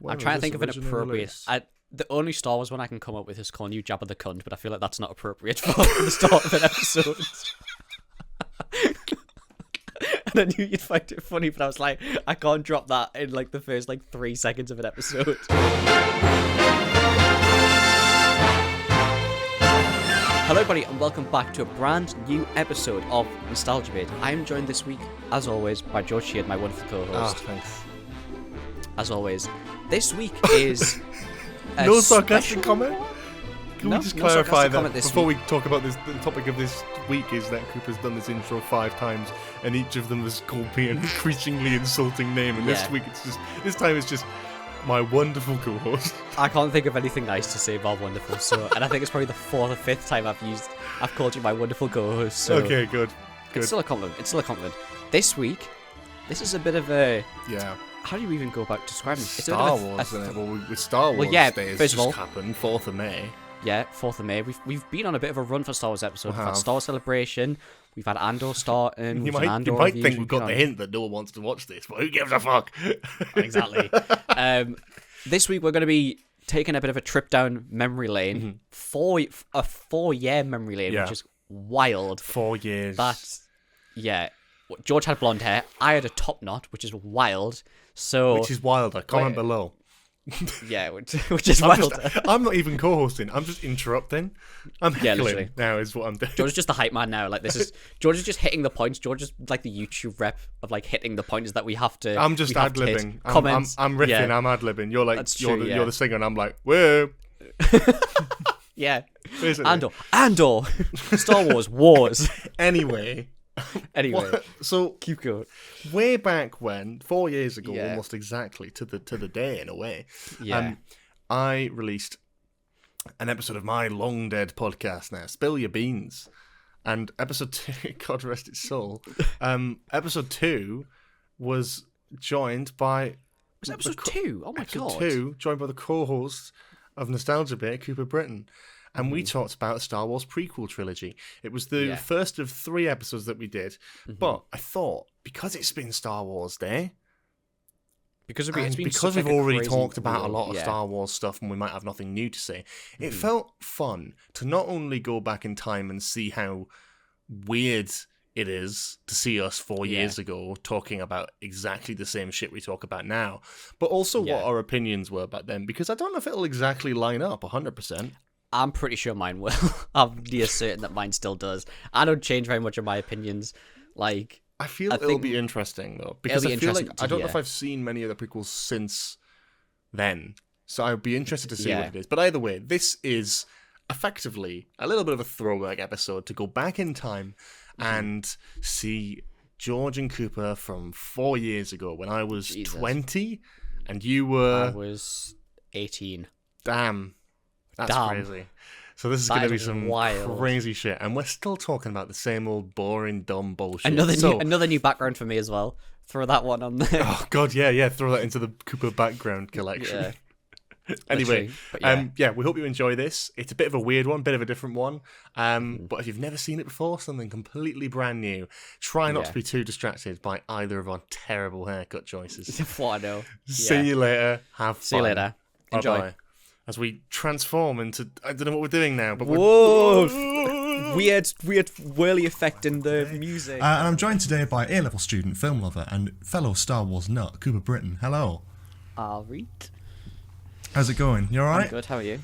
I'm trying to think of an appropriate. The only Star Wars one I can come up with is calling you Jabba the Cunt, but I feel like that's not appropriate for the start of an episode. And I knew you'd find it funny, but I was like, I can't drop that in like the first 3 seconds of an episode. Hello everybody, and welcome back to a brand new episode of Nostalgia Bait. I am joined this week, as always, by George Sheard, my wonderful co-host. Thanks. As always, this week is no sarcastic comment? Can we just clarify that before we talk about this? The topic of this week is that Cooper's done this intro 5 times, and each of them has called me an increasingly insulting name. And this week, this time it's just my wonderful co-host. I can't think of anything nice to say about wonderful, and I think it's probably the 4th or 5th time I've called you my wonderful co-host. So okay, good. It's still a compliment. This week, this is a bit of a How do you even go about describing it? It's Star Wars, isn't it? Well, with Star Wars Day has just happened, 4th of May. Yeah, 4th of May. We've been on a bit of a run for Star Wars episodes. We've had Star Wars Celebration. We've had Andor starting. You might think we've got the hint that no one wants to watch this, but who gives a fuck? Exactly. This week we're going to be taking a bit of a trip down memory lane. A 4-year memory lane, which is wild. 4 years. George had blonde hair. I had a top knot, which is wild. Which is wilder. Comment below. Yeah, which is wild. I'm not even co-hosting. I'm just interrupting. I'm heckling now is what I'm doing. George is just the hype man now. George is just hitting the points. George is like the YouTube rep of hitting the points that we have to. I'm just ad-libbing. I'm riffing. Yeah. I'm ad-libbing. You're you're the singer, and I'm like, whoa. Yeah. Basically. Andor. Star Wars Wars. Anyway, so keep going. Way back when, 4 years ago, almost exactly to the day in a way, I released an episode of my long dead podcast now, Spill Your Beans, and episode 2, God rest its soul, episode 2 was joined by episode 2. Oh my god! Episode 2 joined by the co-host of Nostalgia Bait, Cooper Britton. And we talked about a Star Wars prequel trilogy. It was the first of 3 episodes that we did. But I thought, because it's been Star Wars Day, because we've already talked about a lot of Star Wars stuff and we might have nothing new to say, it felt fun to not only go back in time and see how weird it is to see us 4 years ago talking about exactly the same shit we talk about now, but also what our opinions were back then, because I don't know if it'll exactly line up 100%. I'm pretty sure mine will. I'm near certain that mine still does. I don't change very much of my opinions. I feel it'll be interesting though, because I feel like I don't know if I've seen many of the prequels since then, so I'd be interested to see what it is. But either way, this is effectively a little bit of a throwback episode to go back in time and see George and Cooper from 4 years ago when I was 20 and you were... I was 18. Damn. That's crazy. So this is going to be some crazy shit. And we're still talking about the same old boring, dumb bullshit. Another new background for me as well. Throw that one on there. Oh, God, yeah. Throw that into the Cooper background collection. Anyway, we hope you enjoy this. It's a bit of a weird one, bit of a different one. But if you've never seen it before, something completely brand new, try not to be too distracted by either of our terrible haircut choices. What I know. See you later. Have fun. See you later. Enjoy. Bye-bye. As we transform into, I don't know what we're doing now, but weird whirly effect in the music. And I'm joined today by A-level student, film lover, and fellow Star Wars nut, Cooper Britton. Hello. Alright. How's it going? You alright? I'm good, how are you?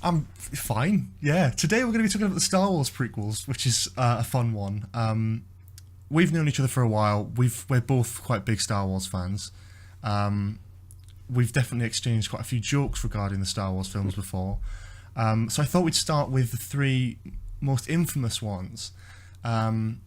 I'm fine, yeah. Today we're going to be talking about the Star Wars prequels, which is a fun one. We've known each other for a while. We're both quite big Star Wars fans. We've definitely exchanged quite a few jokes regarding the Star Wars films before. So I thought we'd start with the 3 most infamous ones on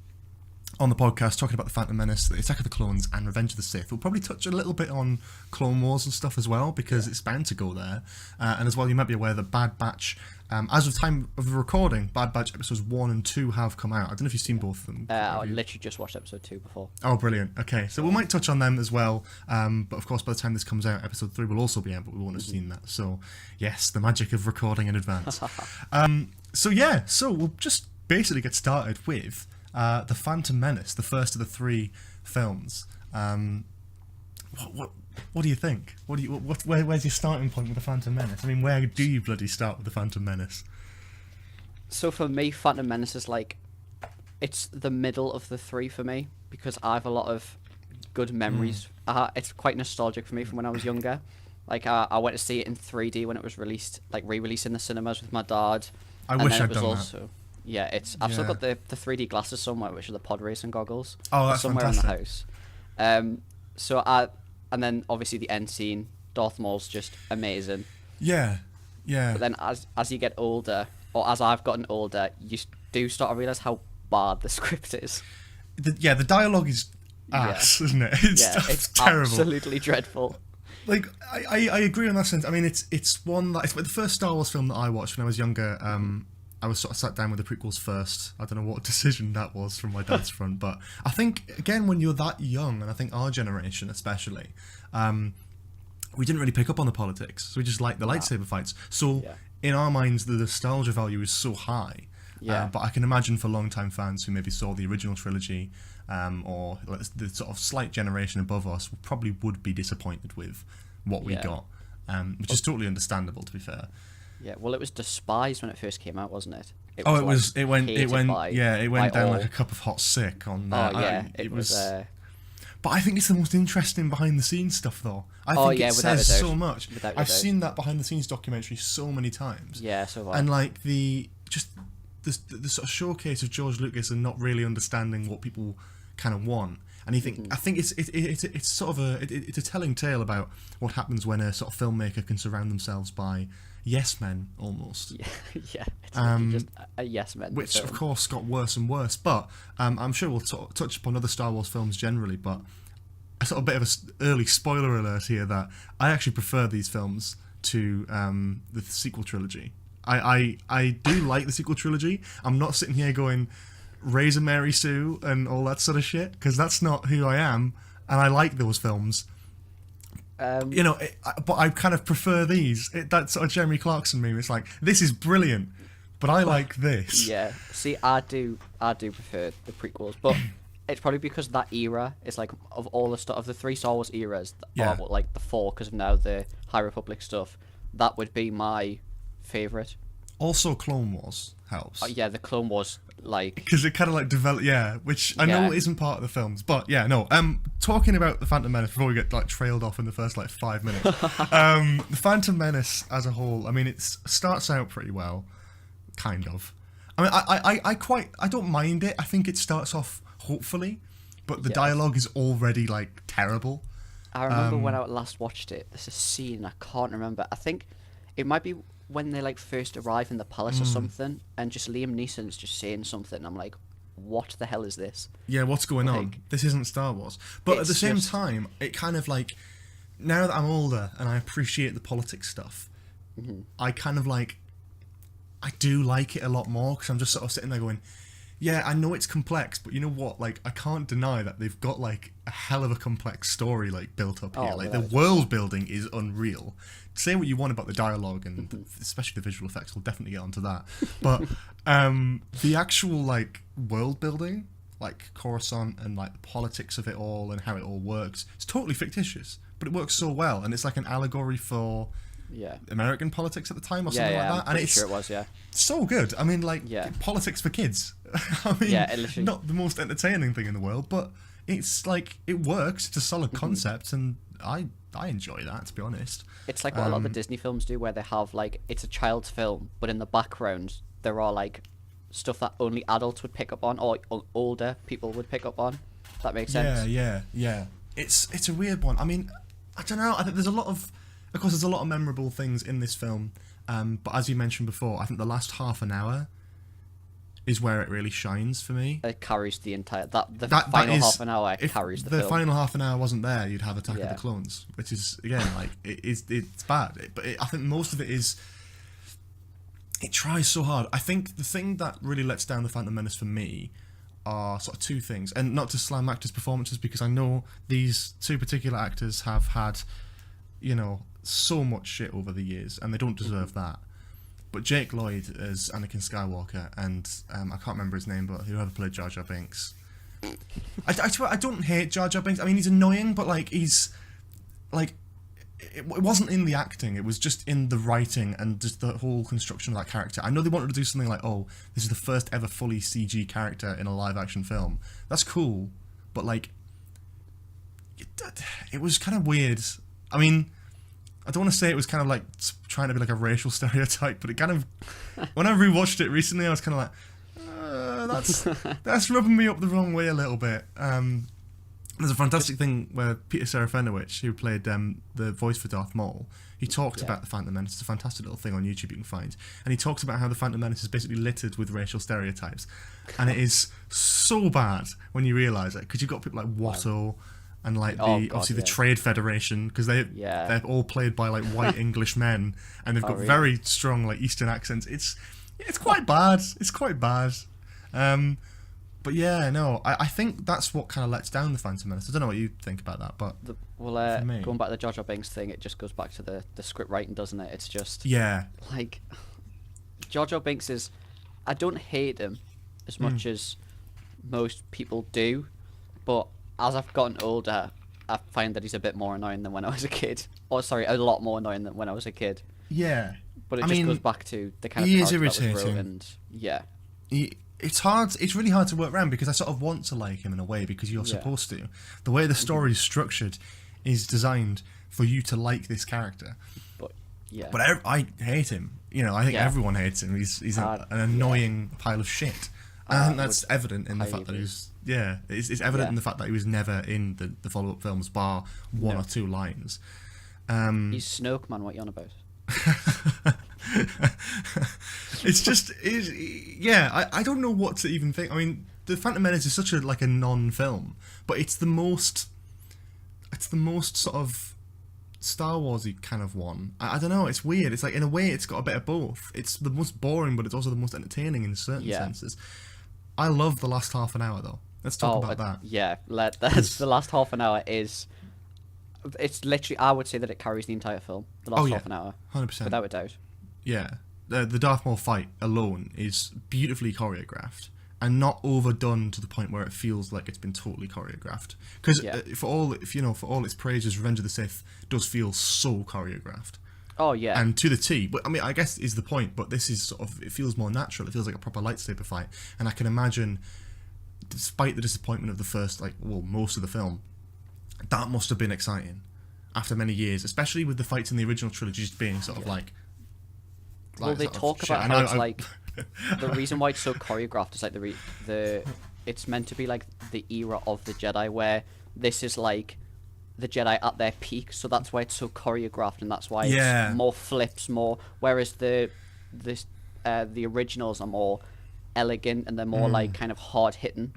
the podcast, talking about The Phantom Menace, The Attack of the Clones, and Revenge of the Sith. We'll probably touch a little bit on Clone Wars and stuff as well, because it's bound to go there. And as well, you might be aware that Bad Batch, as of time of the recording, Bad Batch episodes 1 and 2 have come out. I don't know if you've seen both of them. I literally just watched episode 2 before. Oh, brilliant. Okay, so we might touch on them as well. But of course, by the time this comes out, episode 3 will also be out, but we won't have seen that. So, yes, the magic of recording in advance. So we'll just basically get started with The Phantom Menace, the first of the 3 films. What do you think? Where's your starting point with the Phantom Menace? I mean, where do you bloody start with the Phantom Menace? So for me, Phantom Menace is like, it's the middle of the three for me, because I have a lot of good memories. It's quite nostalgic for me from when I was younger. Like, I went to see it in 3D when it was released, like re-released in the cinemas with my dad. I wish I'd done that. Yeah, I've still got the 3D glasses somewhere, which are the pod racing goggles. Oh, that's somewhere fantastic. in the house. And then obviously the end scene, Darth Maul's just amazing. Yeah. But then as you get older, or as I've gotten older, you do start to realise how bad the script is. The dialogue is ass, isn't it? It's terrible. Absolutely dreadful. Like, I agree in that sense. I mean, it's one that... It's the first Star Wars film that I watched when I was younger. I was sort of sat down with the prequels first. I don't know what decision that was from my dad's front, but I think, again, when you're that young, and I think our generation especially, we didn't really pick up on the politics. So we just liked the lightsaber fights. So in our minds, the nostalgia value is so high. But I can imagine for long-time fans who maybe saw the original trilogy, or the sort of slight generation above us, probably would be disappointed with what we got, which is totally understandable, to be fair. Yeah, well, it was despised when it first came out, wasn't it? It went down like a cup of hot sick on that. It was. But I think it's the most interesting behind the scenes stuff, though. I think it says so much. I've seen that behind the scenes documentary so many times. Yeah, so have I. And like the sort of showcase of George Lucas and not really understanding what people kind of want. And I think it's sort of a telling tale about what happens when a sort of filmmaker can surround themselves by yes men almost. Yeah, it's really just a yes men. Which of course got worse and worse. But I'm sure we'll touch upon other Star Wars films generally. But a sort of bit of an early spoiler alert here that I actually prefer these films to the sequel trilogy. I do like the sequel trilogy. I'm not sitting here going Razor Mary Sue and all that sort of shit, because that's not who I am, and I like those films. But I kind of prefer these. That sort of Jeremy Clarkson meme. It's like, this is brilliant, but I like this. Yeah. See, I do prefer the prequels, but it's probably because that era is like, of all the stuff of the three Star Wars eras, or like the four, because of now the High Republic stuff, that would be my favorite. Also, Clone Wars helps. Yeah, the Clone Wars, like, because it kind of like developed, which I know isn't part of the films, but talking about the Phantom Menace before we get like trailed off in the first like 5 minutes. The Phantom Menace as a whole, I mean, it starts out pretty well, kind of. I mean, I don't mind it. I think it starts off hopefully, but the dialogue is already like terrible. I remember when I last watched it, there's a scene I can't remember. I think it might be when they like first arrive in the palace or something, and just Liam Neeson's just saying something, and I'm like, what the hell is this? Yeah, what's going on? This isn't Star Wars. But at the same time, it kind of like, now that I'm older and I appreciate the politics stuff, I kind of like, I do like it a lot more, because I'm just sort of sitting there going, yeah, I know it's complex, but you know what? Like, I can't deny that they've got like a hell of a complex story like built up here. Like, the world building is unreal. Say what you want about the dialogue and especially the visual effects, we'll definitely get onto that. But the actual like world building, like Coruscant and like the politics of it all and how it all works, it's totally fictitious, but it works so well, and it's like an allegory for American politics at the time or something like that. And it's sure it was, so good. I mean, like, politics for kids. I mean, not the most entertaining thing in the world, but it's like, it works. It's a solid concept, and I enjoy that, to be honest. It's like what a lot of the Disney films do, where they have like, it's a child's film, but in the background there are like stuff that only adults would pick up on, or older people would pick up on. If that makes sense. Yeah. It's a weird one. I mean, I don't know. I think there's a lot of course, there's a lot of memorable things in this film, but as you mentioned before, I think the last half an hour is where it really shines for me. It carries the entire final half an hour. Carries the film. If the final half an hour wasn't there, you'd have Attack of the Clones, which is again like it's bad. But I think most of it is. It tries so hard. I think the thing that really lets down the Phantom Menace for me are sort of two things, and not to slam actors' performances, because I know these two particular actors have had, so much shit over the years, and they don't deserve that. But Jake Lloyd as Anakin Skywalker, and I can't remember his name, but whoever played Jar Jar Binks. I don't hate Jar Jar Binks. I mean, he's annoying, but like he's like it wasn't in the acting, it was just in the writing and just the whole construction of that character. I know they wanted to do something like, oh, this is the first ever fully CG character in a live action film. That's cool, but like it was kind of weird. I mean, I don't want to say it was kind of like trying to be like a racial stereotype, but it kind of, when I rewatched it recently, I was kind of like, that's rubbing me up the wrong way a little bit. There's a fantastic thing where Peter Serafinowicz, who played the voice for Darth Maul, he talked about the Phantom Menace. It's a fantastic little thing on YouTube you can find, and he talks about how the Phantom Menace is basically littered with racial stereotypes, and it is so bad when you realise it, because you've got people like Watto. And like the Trade Federation, because they're all played by like white English men, and they've got very strong like Eastern accents. It's quite bad. It's quite bad. But yeah, no, I think that's what kind of lets down the Phantom Menace. I don't know what you think about that, but going back to the Jar Jar Binks thing, it just goes back to the script writing, doesn't it? It's just like Jar Jar Binks is. I don't hate him as much as most people do, but as I've gotten older, I find that he's a bit more annoying than when I was a kid. Or sorry, a lot more annoying than when I was a kid. Yeah, but it goes back to the kind of he character is that was irritating, wrote, and it's hard. It's really hard to work around because I sort of want to like him in a way because you're supposed to. The way the story is structured is designed for you to like this character. But I hate him. You know, I think everyone hates him. He's an annoying pile of shit. I think that's evident in the fact that he's. Yeah, it's evident in the fact that he was never in the follow-up films, bar one or two lines. He's Snoke, man. What are you on about? It's just, I don't know what to even think. I mean, the Phantom Menace is such a non-film, but it's the most sort of Star Warsy kind of one. I don't know. It's weird. It's like in a way, it's got a bit of both. It's the most boring, but it's also the most entertaining in certain senses. I love the last half an hour though. Let's talk about that. Yeah, that's the last half an hour is. It's literally, I would say that it carries the entire film. The last half an hour, 100%, without a doubt. Yeah, the Darth Maul fight alone is beautifully choreographed and not overdone to the point where it feels like it's been totally choreographed. Because for all its praises, Revenge of the Sith does feel so choreographed. Oh yeah, and to the T. But I mean, I guess is the point. But this is sort of, it feels more natural. It feels like a proper lightsaber fight, and I can imagine, despite the disappointment of the first, most of the film, that must have been exciting after many years, especially with the fights in the original trilogy just being sort of like. Well, they talk about how it's like the reason why it's so choreographed is like it's meant to be like the era of the Jedi where this is like the Jedi at their peak, so that's why it's so choreographed, and that's why it's more flips, whereas the originals are more elegant and they're more like kind of hard hitting.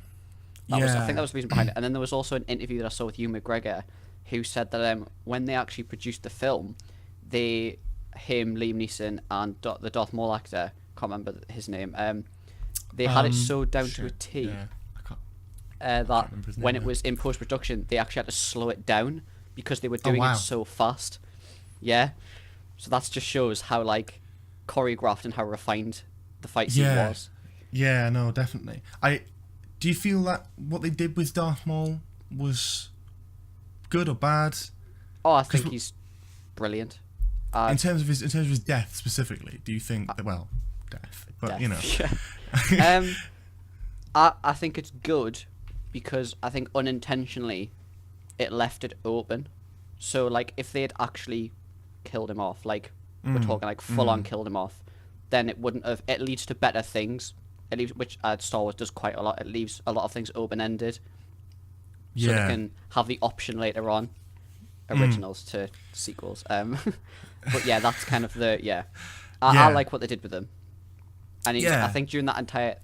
I think that was the reason behind it. And then there was also an interview that I saw with Ewan McGregor, who said that when they actually produced the film, Liam Neeson, and the Darth Maul actor, can't remember his name, they had it so down to a T. That when it was in post-production, they actually had to slow it down because they were doing it so fast. Yeah, so that just shows how choreographed and how refined the fight scene was. Yeah, no, definitely. Do you feel that what they did with Darth Maul was good or bad? Oh, I think he's brilliant. In terms of his death specifically, do you think that death, but death. You know, I think it's good. Because I think unintentionally it left it open. So if they had actually killed him off, we're talking full on killed him off, then it wouldn't have. It leads to better things. It leaves, which Star Wars does quite a lot. It leaves a lot of things open ended. So they can have the option later on, originals to sequels. But yeah, that's kind of I like what they did with him. And I think during that entire,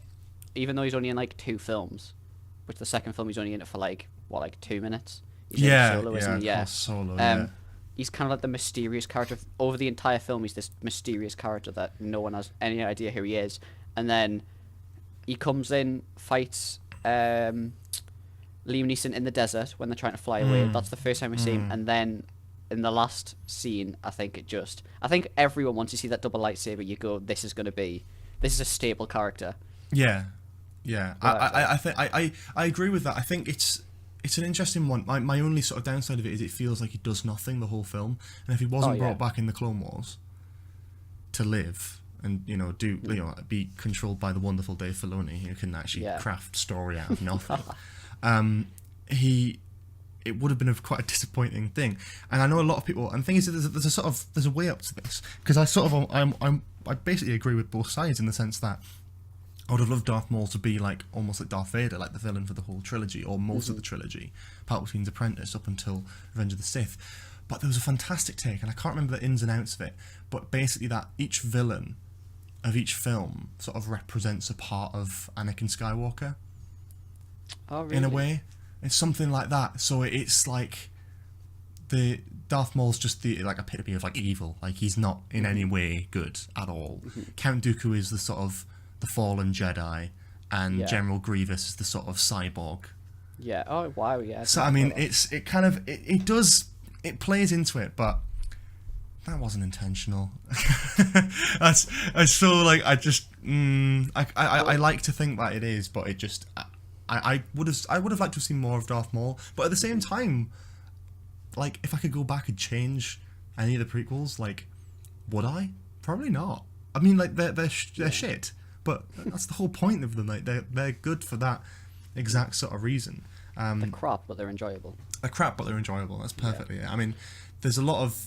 even though he's only in 2 films. Which the second film he's only in it for 2 minutes. He's in Solo, isn't he? Yeah. Solo, he's kind of like the mysterious character. Over the entire film, he's this mysterious character that no one has any idea who he is. And then he comes in, fights Liam Neeson in the desert when they're trying to fly away. That's the first time we see him. And then in the last scene, I think everyone, once you see that double lightsaber, you go, this is a stable character. Yeah. Yeah, I think I agree with that. I think it's an interesting one. My only sort of downside of it is it feels like he does nothing the whole film, and if he wasn't brought back in the Clone Wars to live and do be controlled by the wonderful Dave Filoni, who can actually craft story out of nothing, it would have been quite a disappointing thing. And I know a lot of people, and the thing is, there's a way up to this, because I basically agree with both sides in the sense that I would have loved Darth Maul to be like almost like Darth Vader, like the villain for the whole trilogy, or most of the trilogy, Palpatine's apprentice up until Revenge of the Sith. But there was a fantastic take, and I can't remember the ins and outs of it, but basically that each villain of each film sort of represents a part of Anakin Skywalker. Oh, really? In a way. It's something like that. So it's like the Darth Maul's just the like epitome of like evil. Like he's not in any way good at all. Count Dooku is the sort of the fallen Jedi, and General Grievous is the sort of cyborg. Yeah. Oh wow. Yeah. So I mean, it plays into it, but that wasn't intentional. I so like I just I like to think that it is, but it just I would have liked to have seen more of Darth Maul, but at the same time, like if I could go back and change any of the prequels, like would I? Probably not. I mean, like they're shit. But that's the whole point of them. Like they're good for that exact sort of reason. They're crap, but they're enjoyable. They're crap, but they're enjoyable. That's perfectly it. I mean, there's a lot of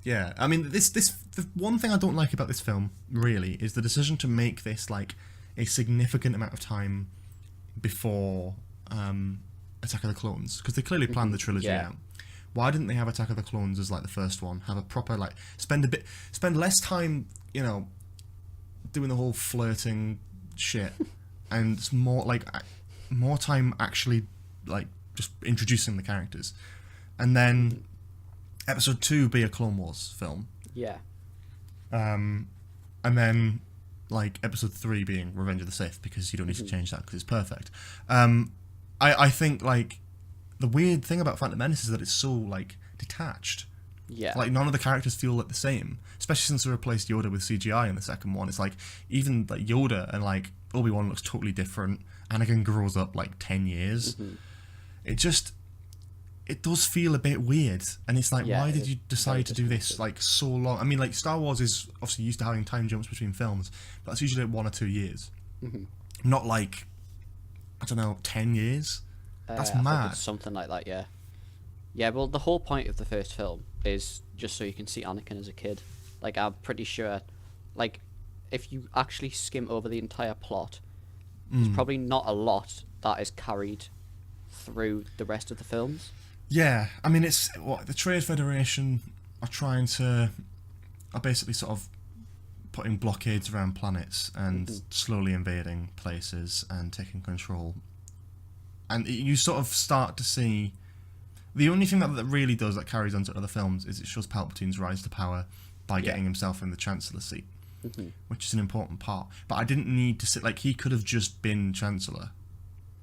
I mean, the one thing I don't like about this film really is the decision to make this like a significant amount of time before Attack of the Clones, because they clearly planned the trilogy out. Why didn't they have Attack of the Clones as like the first one? Have a proper like spend less time, doing the whole flirting shit, and more time actually like just introducing the characters, and then episode 2 be a Clone Wars film, and then like episode 3 being Revenge of the Sith, because you don't need to change that because it's perfect. I think like the weird thing about Phantom Menace is that it's so like detached. Like none of the characters feel like the same, especially since they replaced Yoda with CGI in the second one. It's like even like Yoda and like Obi-Wan looks totally different. Anakin grows up like 10 years. It does feel a bit weird, and it's like, why did you decide to do this like so long? I mean, like Star Wars is obviously used to having time jumps between films, but that's usually 1 or 2 years, not like, I don't know, 10 years. That's I mad. think it's something like that. Yeah, well, the whole point of the first film is just so you can see Anakin as a kid. Like, I'm pretty sure, like, if you actually skim over the entire plot, there's probably not a lot that is carried through the rest of the films. Yeah, I mean, it's what the Trade Federation are basically sort of putting blockades around planets and slowly invading places and taking control. And you sort of start to see the only thing that really does that carries on to other films is it shows Palpatine's rise to power by getting himself in the Chancellor seat, which is an important part. But I didn't need to sit like he could have just been Chancellor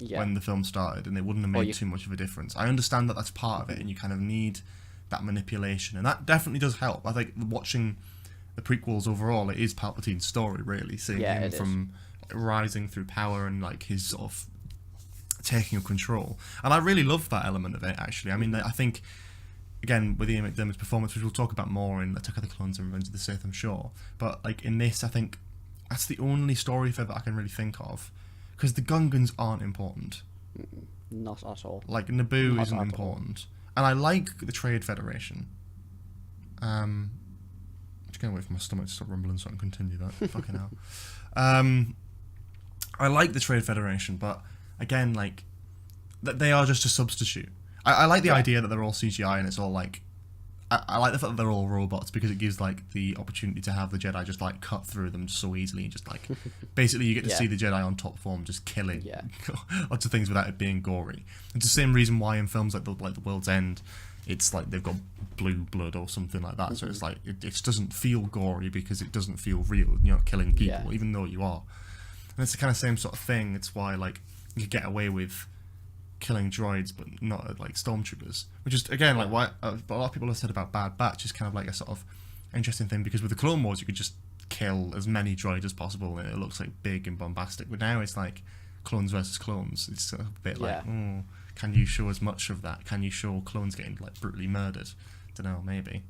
when the film started, and it wouldn't have made too much of a difference. I understand that that's part of it, and you kind of need that manipulation, and that definitely does help. I think watching the prequels overall, it is Palpatine's story, really, seeing him from rising through power and like his sort of taking of control. And I really love that element of it, actually. I mean, I think, again, with Ian McDiarmid's performance, which we'll talk about more in Attack of the Clones and Revenge of the Sith, I'm sure, but like in this, I think that's the only story thread that I can really think of, because the Gungans aren't important. Not at all. Like, Naboo isn't important. And I like the Trade Federation. I'm just going to wait for my stomach to stop rumbling so I can continue that. Fucking hell. I like the Trade Federation, but again, like, they are just a substitute. I like the idea that they're all CGI and it's all like, I like the fact that they're all robots, because it gives like the opportunity to have the Jedi just like cut through them so easily, and just like basically you get to see the Jedi on top form just killing lots of things without it being gory. It's the same reason why in films like the World's End, it's like they've got blue blood or something like that. So it's like it doesn't feel gory because it doesn't feel real. You're not killing people, even though you are. And it's the kind of same sort of thing. It's why like you get away with killing droids but not like stormtroopers, which is again like why a lot of people have said about Bad Batch is kind of like a sort of interesting thing, because with the Clone Wars you could just kill as many droids as possible and it looks like big and bombastic, but now it's like clones versus clones. It's a bit like Can you show as much of that? Can you show clones getting like brutally murdered? Don't know, maybe.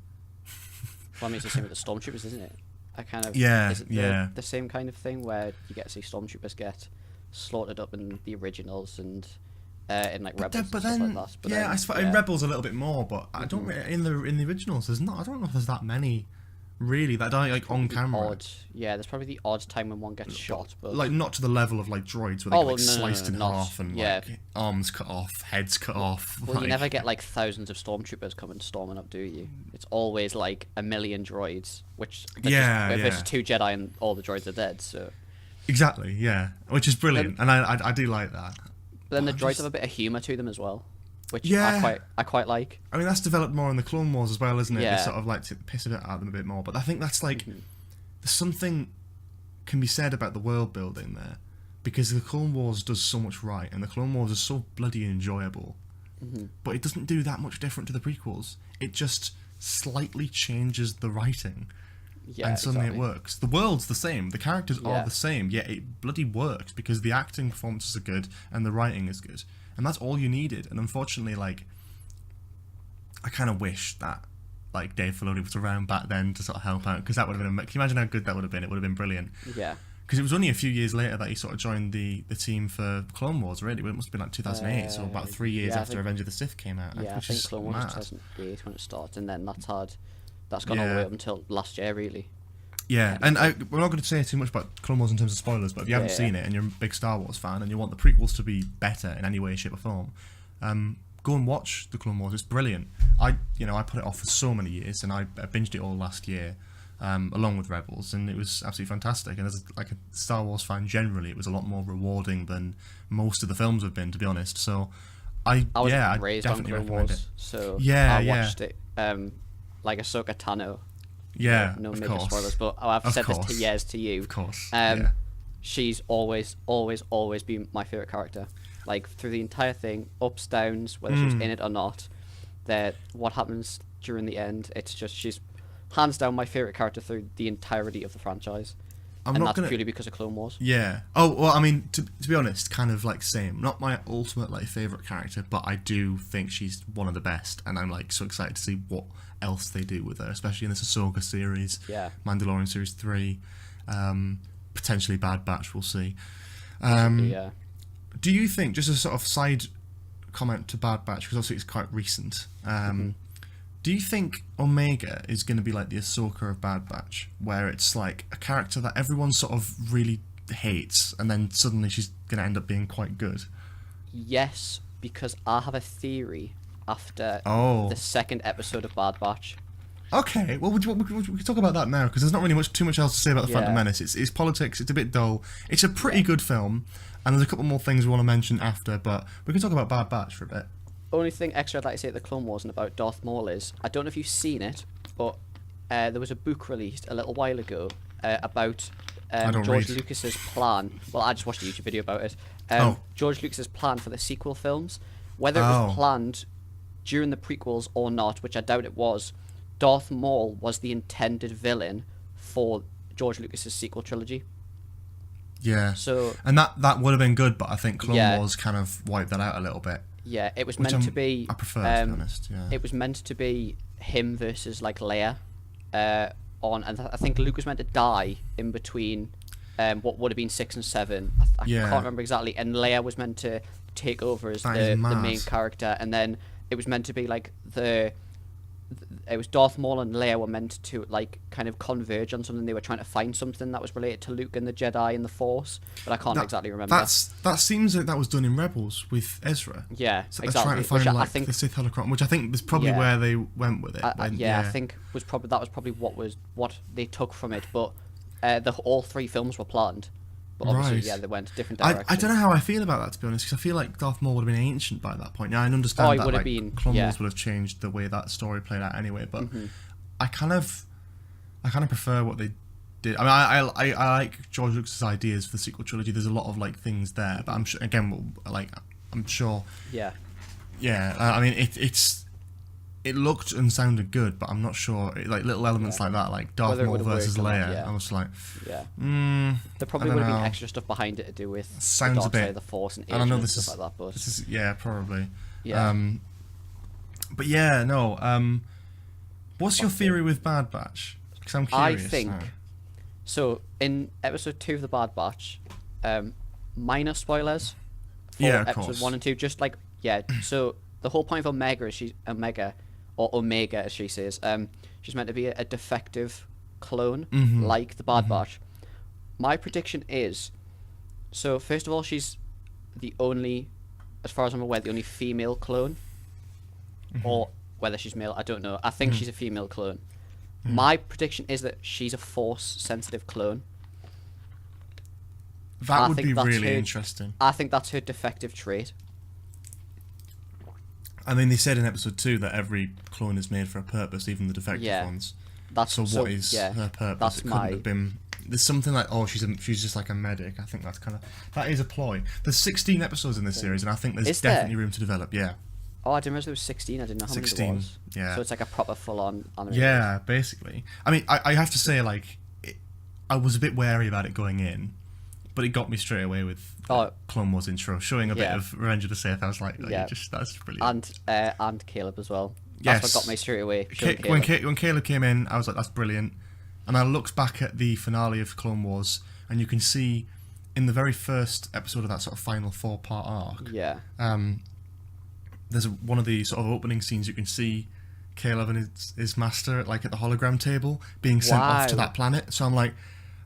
Well, I mean, it's the same with the stormtroopers, isn't it? Is it the same kind of thing where you get to see stormtroopers get slaughtered up in the originals and in like Rebels and stuff like that? But I suppose in Rebels a little bit more, but I don't in the originals. There's not. I don't know if there's that many. Really, that die like on camera. There's probably the odd time when one gets shot, but like not to the level of like droids where they get sliced in half and like arms cut off, heads cut off. Well, you never get like thousands of stormtroopers coming storming up, do you? It's always like a million droids, which versus 2 Jedi and all the droids are dead. So exactly, yeah, which is brilliant, and I do like that. But then the droids have a bit of humour to them as well, which I quite like. I mean, that's developed more in the Clone Wars as well, isn't it? They sort of like to piss a bit at them a bit more. But I think that's like there's something can be said about the world building there, because the Clone Wars does so much right, and the Clone Wars is so bloody enjoyable. But it doesn't do that much different to the prequels. It just slightly changes the writing. Yeah, and suddenly it works. The world's the same, the characters are the same, yet it bloody works because the acting performances are good and the writing is good. And that's all you needed. And unfortunately, like, I kind of wish that, like, Dave Filoni was around back then to sort of help out, because that would have been... Can you imagine how good that would have been? It would have been brilliant. Yeah. Because it was only a few years later that he sort of joined the team for Clone Wars, really. It must have been like 2008, so about 3 years after Revenge of the Sith came out. Yeah, I think Clone Wars was 2008 when it started, and then that's gone all the way up until last year, really. Yeah, and we're not going to say too much about Clone Wars in terms of spoilers, but if you haven't seen it and you're a big Star Wars fan and you want the prequels to be better in any way, shape or form, go and watch the Clone Wars. It's brilliant. I put it off for so many years, and I binged it all last year, along with Rebels, and it was absolutely fantastic. And as a Star Wars fan generally, it was a lot more rewarding than most of the films have been, to be honest. So I was raised on Clone Wars, so I watched it like Ahsoka Tano. Yeah, no major spoilers, but I've said this to years to you. Of course. She's always been my favourite character. Like, through the entire thing, ups, downs, whether she was in it or not, what happens during the end, it's just, she's hands down my favourite character through the entirety of the franchise. That's purely because of Clone Wars. Yeah. Oh, well, I mean, to be honest, kind of like same. Not my ultimate like favourite character, but I do think she's one of the best, and I'm like so excited to see what else they do with her, especially in this Ahsoka series, Mandalorian series 3, potentially Bad Batch, we'll see. Do you think, just a sort of side comment to Bad Batch, because obviously it's quite recent, do you think Omega is going to be like the Ahsoka of Bad Batch, where it's like a character that everyone sort of really hates, and then suddenly she's going to end up being quite good? Yes, because I have a theory after the second episode of Bad Batch. Okay, well, we can talk about that now, because there's not really too much else to say about the Phantom Menace. It's politics, it's a bit dull. It's a pretty good film, and there's a couple more things we want to mention after, but we can talk about Bad Batch for a bit. Only thing extra I'd like to say at the Clone Wars and about Darth Maul is, I don't know if you've seen it, but there was a book released a little while ago about George Lucas's plan. Well, I just watched a YouTube video about it. George Lucas's plan for the sequel films, whether it was planned during the prequels or not, which I doubt it was. Darth Maul was the intended villain for George Lucas's sequel trilogy. Yeah. So, and that would have been good, but I think Clone Wars kind of wiped that out a little bit. Yeah, it was meant to be. I prefer, to be honest. Yeah. It was meant to be him versus like Leia, and I think Luke was meant to die in between, what would have been 6 and 7. I can't remember exactly. And Leia was meant to take over as the main character, and then it was meant to be like it was Darth Maul and Leia were meant to like kind of converge on something. They were trying to find something that was related to Luke and the Jedi and the Force, but I can't exactly remember. That seems like that was done in Rebels with Ezra. Yeah, so exactly. Trying to find like the Sith holocron, which I think was probably where they went with it. I think that was probably what they took from it. But all 3 films were planned. But obviously, they went different directions. I don't know how I feel about that, to be honest, because I feel like Darth Maul would have been ancient by that point. Now, I understand that like, Clone Wars would have changed the way that story played out anyway, but I kind of prefer what they did. I mean, I like George Lucas's ideas for the sequel trilogy. There's a lot of like things there, but I'm sure, again, I'm sure. Yeah. Yeah, I mean, it's it looked and sounded good, but I'm not sure. Like little elements like that, like Darth Maul versus Leia. I was like, there I probably don't would have know. been extra stuff behind it to do with Sounds the a dark bit- side of the Force and and I know aging this and is stuff like that. But this is probably. yeah, But yeah, no. What's your theory with Bad Batch? Because I'm I curious. think now. so. In episode 2 of the Bad Batch, minor spoilers for Yeah, of episode course. 1 and 2. Just like so the whole point of Omega is Omega as she says. She's meant to be a defective clone, like the Bad Batch. My prediction is, so first of all, she's the only, as far as I'm aware, the only female clone, or whether she's male, I don't know. I think she's a female clone. My prediction is that she's a Force-sensitive clone. That I would think be that's really her- interesting. I think that's her defective trait. I mean, they said in episode 2 that every clone is made for a purpose, even the defective Yeah. ones. That's So what is her purpose? That's It couldn't my have been. There's something like, oh, she's just like a medic. I think that's that is a ploy. There's 16 episodes in this series, and I think there's Is there? definitely room to develop. Yeah, Oh, I didn't realize there was 16. I didn't know how 16, many there was. yeah. So it's like a proper full-on animated. yeah, basically. I mean, I have to say, like, I was a bit wary about it going in, but it got me straight away with Clone Wars intro, showing a bit Yeah. of Revenge of the Sith. I was like, Yeah. that's brilliant. And Caleb as well. That's Yes. what got me straight away. When Caleb came in, I was like, that's brilliant. And I looked back at the finale of Clone Wars, and you can see in the very first episode of that sort of final 4-part arc, Yeah. there's one of the sort of opening scenes. You can see Caleb and his master like at the hologram table being sent off to Wow. that planet. So I'm like,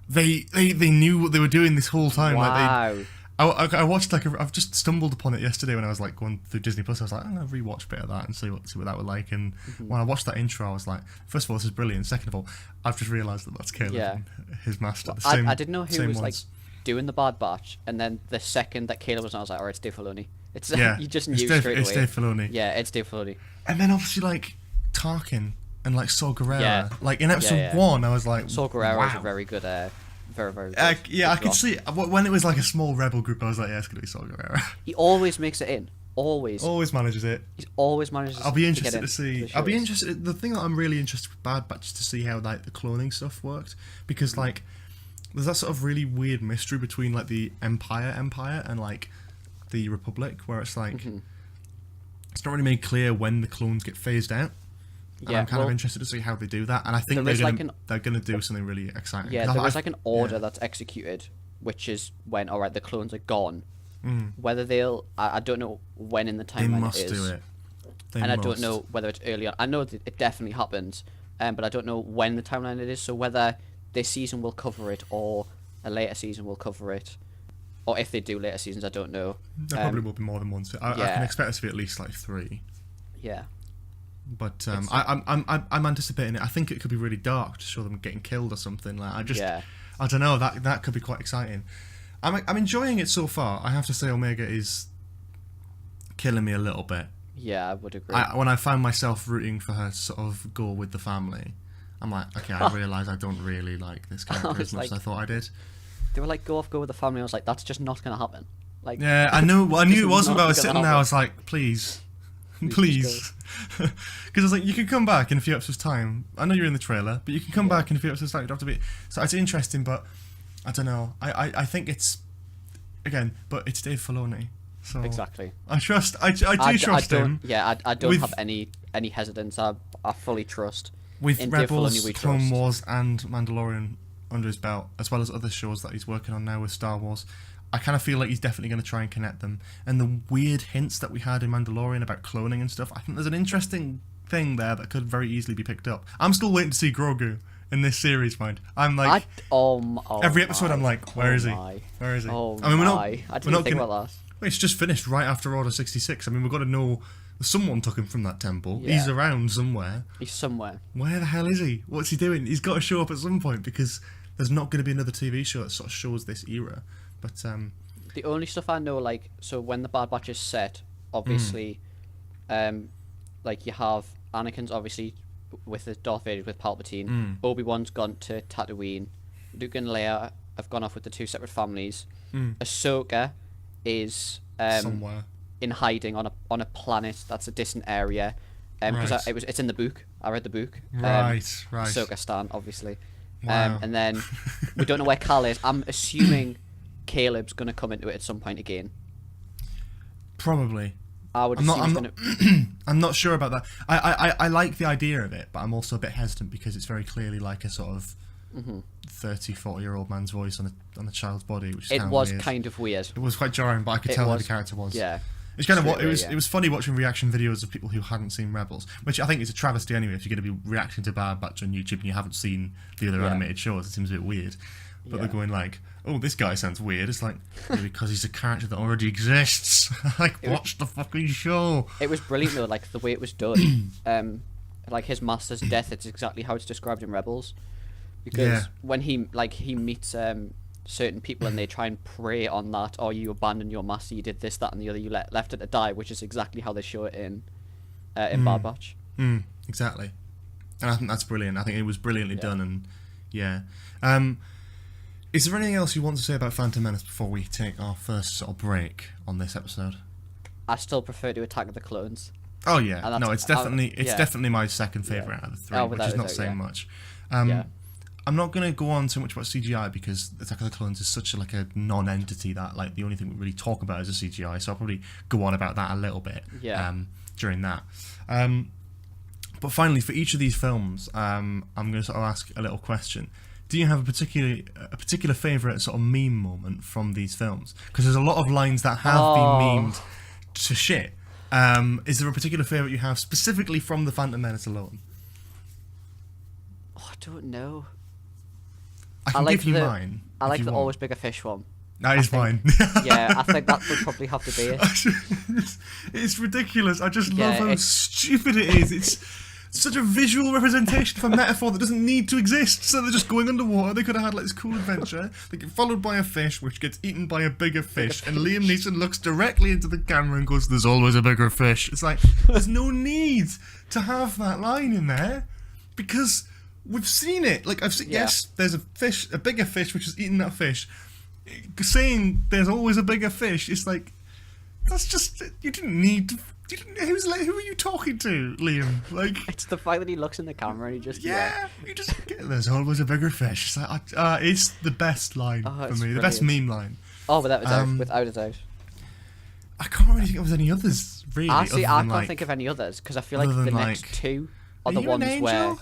they knew what they were doing this whole time. Wow. Like I watched I've just stumbled upon it yesterday when I was like going through Disney Plus. I was like, I'm gonna rewatch a bit of that and see what that would like. And when I watched that intro, I was like, first of all, this is brilliant. Second of all, I've just realised that that's Caleb Yeah. and his master. The I same, didn't know who same was ones. like doing the Bad Batch, and then the second that Caleb was on, I was like, alright, it's Dave Filoni. It's Yeah, you just it's knew Dave, straight it's away. Dave Filoni. Yeah, it's Dave Filoni. And then obviously like Tarkin and like Saw Gerrera. Yeah. Like in episode Yeah. 1, I was like, Saw Gerrera is a wow. very good, very good. Yeah, I good could rock. see when it was like a small rebel group. I was like, yeah, it's gonna be Saw Gerrera. He always makes it in. Always. Always manages it. He's always manages. I'll be to interested get to in see. the I'll be shows. interested. The thing that I'm really interested with Bad Batch is to see how like the cloning stuff worked, because like there's that sort of really weird mystery between like the Empire and like the Republic, where it's like it's not really made clear when the clones get phased out. And Yeah, I'm kind of well, interested to see how they do that, and I think there is they're gonna do something really exciting. Yeah, 'Cause there I- is like an order yeah. that's executed, which is when alright, the clones are gone. Mm. Whether I don't know when in the They timeline must it is, do it. They and I must. don't know whether it's early on. I know that it definitely happens, but I don't know when the timeline it is. So whether this season will cover it or a later season will cover it, or if they do later seasons, I don't know. There probably will be more than one. I yeah. can expect it to be at least like 3. Yeah, But I'm anticipating it. I think it could be really dark to show them getting killed or something. Like I don't know. That could be quite exciting. I'm enjoying it so far. I have to say, Omega is killing me a little bit. yeah, I would agree. When I found myself rooting for her to sort of go with the family, I'm like, okay, I realise I don't really like this character as much as I thought I did. They were like, go with the family. I was like, that's just not gonna happen. Like, Yeah, I knew. I knew it wasn't. But I was It's not sitting gonna there. I was like, please, please, because I was like, you can come back in a few episodes' time. I know you're in the trailer, but you can come back in a few episodes' time. You don't have to be. So it's interesting, but I don't know. I think it's again, but it's Dave Filoni. So exactly. I trust. I do trust him. Yeah, I don't With- have any hesitance. I fully trust. With In Dave Rebels, Filoni we Clone trust. Wars, and Mandalorian under his belt, as well as other shows that he's working on now with Star Wars, I kind of feel like he's definitely going to try and connect them. And the weird hints that we had in Mandalorian about cloning and stuff, I think there's an interesting thing there that could very easily be picked up. I'm still waiting to see Grogu in this series, mind. I'm like, every episode I'm like, where is he? Where is he? Oh I mean, I didn't even think about that. Well, it's just finished right after Order 66. I mean, we've got to know someone took him from that temple. Yeah. He's around somewhere. He's somewhere. Where the hell is he? What's he doing? He's got to show up at some point because there's not going to be another TV show that sort of shows this era. But The only stuff I know, like, so when the Bad Batch is set, obviously, like you have Anakin's obviously with the Darth Vader with Palpatine. Obi-Wan's gone to Tatooine. Luke and Leia have gone off with the 2 separate families. Ahsoka is somewhere. in hiding on a planet that's a distant area. because Right. it's in the book. I read the book. Right. Ahsoka Stan, obviously. Wow. And then we don't know where Cal is. I'm assuming Caleb's gonna come into it at some point again. Probably. I would I'm assume not. I'm not sure about that. I like the idea of it, but I'm also a bit hesitant because it's very clearly like a sort of 30, 40-year-old man's voice on a child's body, which is It kind was of weird. kind of weird. It was quite jarring, but I could It tell who was, the character was. Yeah. It's kind of Straight what it away, was. yeah. It was funny watching reaction videos of people who hadn't seen Rebels, which I think is a travesty anyway. If you're going to be reacting to Bad Batch on YouTube and you haven't seen the other Yeah. animated shows, it seems a bit weird. But Yeah. they're going like, "Oh, this guy sounds weird." It's like because he's a character that already exists. Like, watch the fucking show. It was brilliant though, like the way it was done. Like his master's death, it's exactly how it's described in Rebels. Because Yeah. when he meets certain people and they try and prey on that, or you abandoned your master, you did this, that, and the other, you left it to die, which is exactly how they show it in Bad Batch. Exactly. And I think that's brilliant. I think it was brilliantly done, and yeah. Is there anything else you want to say about Phantom Menace before we take our first sort of break on this episode? I still prefer to Attack of the Clones. Oh yeah, And no, it's definitely yeah. definitely my second favorite Yeah. out of the three, Oh, which without is a not doubt, saying yeah. much. Yeah. I'm not going to go on too much about CGI because Attack of the Clones is such like a non-entity that like the only thing we really talk about is the CGI. So I'll probably go on about that a little bit during that. But finally, for each of these films, I'm going to sort of ask a little question. Do you have a particular favourite sort of meme moment from these films? Because there's a lot of lines that have been memed to shit. Is there a particular favourite you have specifically from The Phantom Menace alone? Oh, I don't know. I can like give you the- mine. I if like you the want. Always Bigger Fish one. That is mine. Yeah, I think that would probably have to be it. It's ridiculous. I just Yeah, love how it's- stupid it is. It's such a visual representation of a metaphor that doesn't need to exist. So they're just going underwater. They could have had like this cool adventure. They get followed by a fish, which gets eaten by a bigger fish. And Liam Neeson looks directly into the camera and goes, "There's always a bigger fish." It's like there's no need to have that line in there because we've seen it. Like I've seen. Yeah. Yes, there's a fish, a bigger fish, which is eating that fish. Saying there's always a bigger fish, it's like that's just you didn't need to. Who are you talking to, Liam? Like, It's the fact that he looks in the camera and he just you just there's always a bigger fish. It's like it's the best line for it's me, the best brilliant. meme line. Oh, without a doubt, without a doubt. I can't really think of any others really. Actually, other I than, can't like, think of any others because I feel like other the than, next like, two are Are the you an ones where. angel?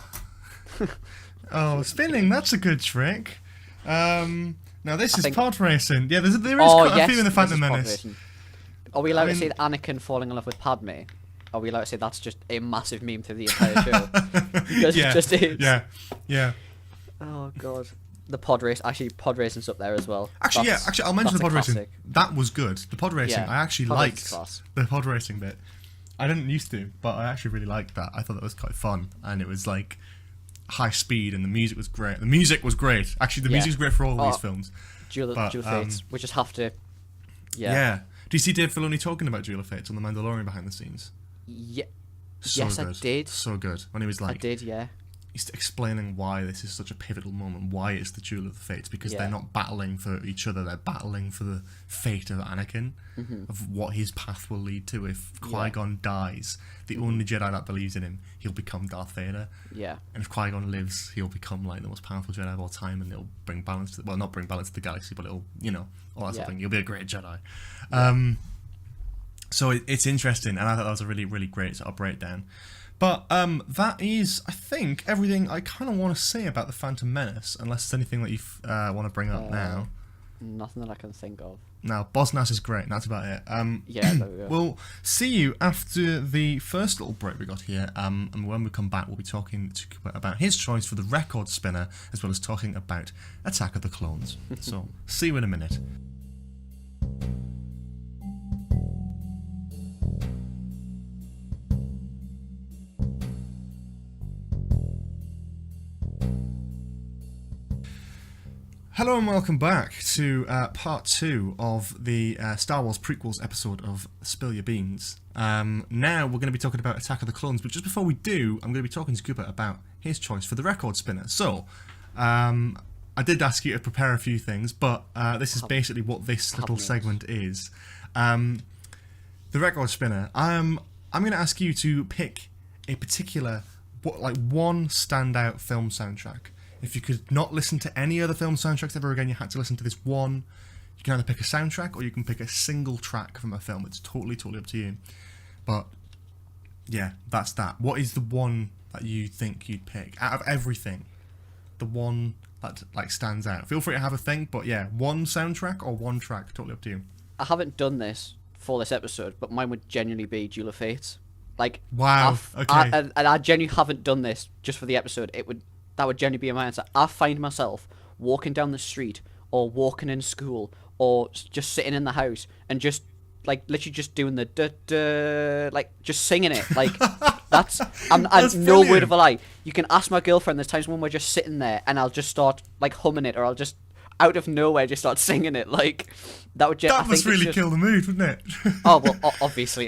Oh, spinning. That's a good trick. Now this is think- pod racing. Yeah, there is Oh, quite a few in the this Phantom is pod Menace. racing. Are we allowed I to mean- say that Anakin falling in love with Padme? Are we allowed to say that's just a massive meme through the entire show? Because Yeah, it just is. yeah. Oh god. The pod race, actually, pod racing's up there as well. Actually, That's- I'll mention the that's pod a racing. classic. That was good. The pod racing, Yeah, I actually pod racing's liked class. the pod racing bit. I didn't used to, but I actually really liked that. I thought that was quite fun, and it was like high speed, and the music was great. The music was great. Actually, the Yeah. music's great for all of Oh, these films. Duel But, of Fates. We just have to. Yeah. Do you see Dave Filoni talking about Duel of Fates on The Mandalorian behind the scenes? Yeah. So Yes, I good. did. So good. When he was I like, did, yeah. he's explaining why this is such a pivotal moment, why it's the Duel of the Fates, because Yeah. they're not battling for each other, they're battling for the fate of Anakin, of what his path will lead to. If Qui-Gon dies, the only Jedi that believes in him, he'll become Darth Vader. Yeah. And if Qui-Gon lives, he'll become like the most powerful Jedi of all time, and it'll bring balance to, well, not bring balance to the galaxy, but it'll, all that sort of thing. He'll be a great Jedi. So it's interesting, and I thought that was a really, really great sort of breakdown. But that is, I think, everything I kind of want to say about the Phantom Menace, unless there's anything that you want to bring up now. Nothing that I can think of. Now, Boss Nass is great, and that's about it. Yeah, there we go. We'll see you after the first little break we got here, and when we come back, we'll be talking to Cooper about his choice for the record spinner, as well as talking about Attack of the Clones. So, see you in a minute. Hello and welcome back to part 2 of the Star Wars Prequels episode of Spill Your Beans. Now we're going to be talking about Attack of the Clones, but just before we do, I'm going to be talking to Cooper about his choice for the record spinner. So, I did ask you to prepare a few things, but this is basically what this little segment is. The record spinner. I'm going to ask you to pick a particular, one standout film soundtrack. If you could not listen to any other film soundtracks ever again, you had to listen to this one. You can either pick a soundtrack or you can pick a single track from a film. It's totally up to you. But yeah, that's that. What is the one that you think you'd pick out of everything? The one that like stands out. Feel free to have a think, but yeah, one soundtrack or one track, totally up to you. I haven't done this for this episode, but mine would genuinely be Duel of Fates. Like, wow, okay. And I genuinely haven't done this just for the episode. That would genuinely be my answer. I find myself walking down the street or walking in school or just sitting in the house and just like literally just doing the duh, like just singing it. Like that's no word of a lie. You can ask my girlfriend. There's times when we're just sitting there and I'll just start like humming it, or I'll just out of nowhere just start singing it. Like that would. That must really kill the mood, wouldn't it? Oh well, obviously.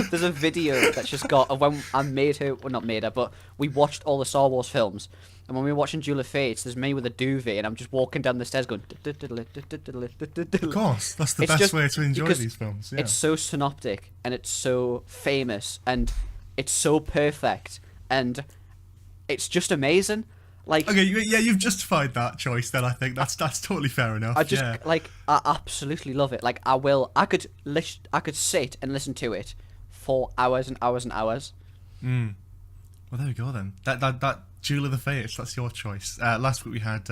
There's a video that's just got of when I made her, well not made her, but we watched all the Star Wars films, and when we were watching Duel of Fates, there's me with a duvet, and I'm just walking down the stairs going. Of course, that's the best way to enjoy these films. Yeah. It's so synoptic, and it's so famous, and it's so perfect, and it's just amazing. Like, okay, yeah, you've justified that choice. Then I think that's totally fair enough. I just I absolutely love it. Like I could sit and listen to it for hours and hours and hours. Well, there we go then. That Duel of the Fates. That's your choice. Last week we had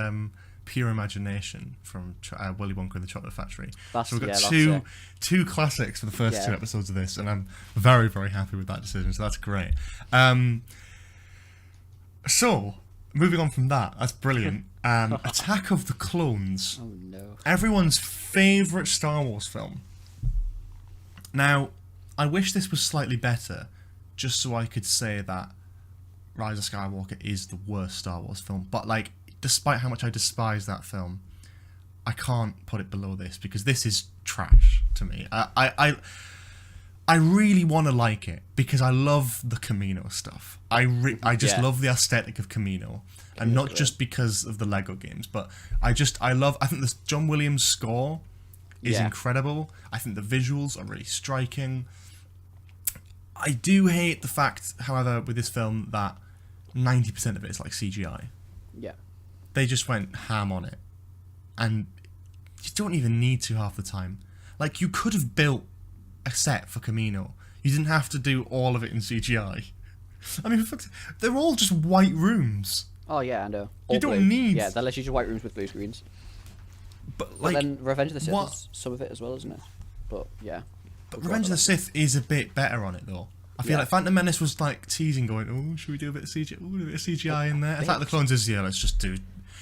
Pure Imagination from Willy Wonka and the Chocolate Factory. So we've got two classics for the first two episodes of this, and I'm very very happy with that decision. So that's great. So. Moving on from that's brilliant. Attack of the Clones. Oh no. Everyone's favourite Star Wars film. Now, I wish this was slightly better, just so I could say that Rise of Skywalker is the worst Star Wars film. But, like, despite how much I despise that film, I can't put it below this, because this is trash to me. I really want to like it because I love the Camino stuff. I just love the aesthetic of Camino, and not just because of the Lego games, but I think this John Williams score is incredible. I think the visuals are really striking. I do hate the fact, however, with this film that 90% of it is like CGI. Yeah. They just went ham on it, and you don't even need to half the time. Like, you could have built a set for Camino. You didn't have to do all of it in CGI. I mean, they're all just white rooms. Oh yeah, I know. You don't need. Yeah, they're literally just white rooms with blue screens. But like, then Revenge of the Sith is some of it as well, isn't it? But yeah. But Revenge of the Sith is a bit better on it though. I feel like Phantom Menace was like teasing, going, "Oh, should we do a bit of CGI? Ooh, a bit of CGI in there." Attack of the Clones is let's just do.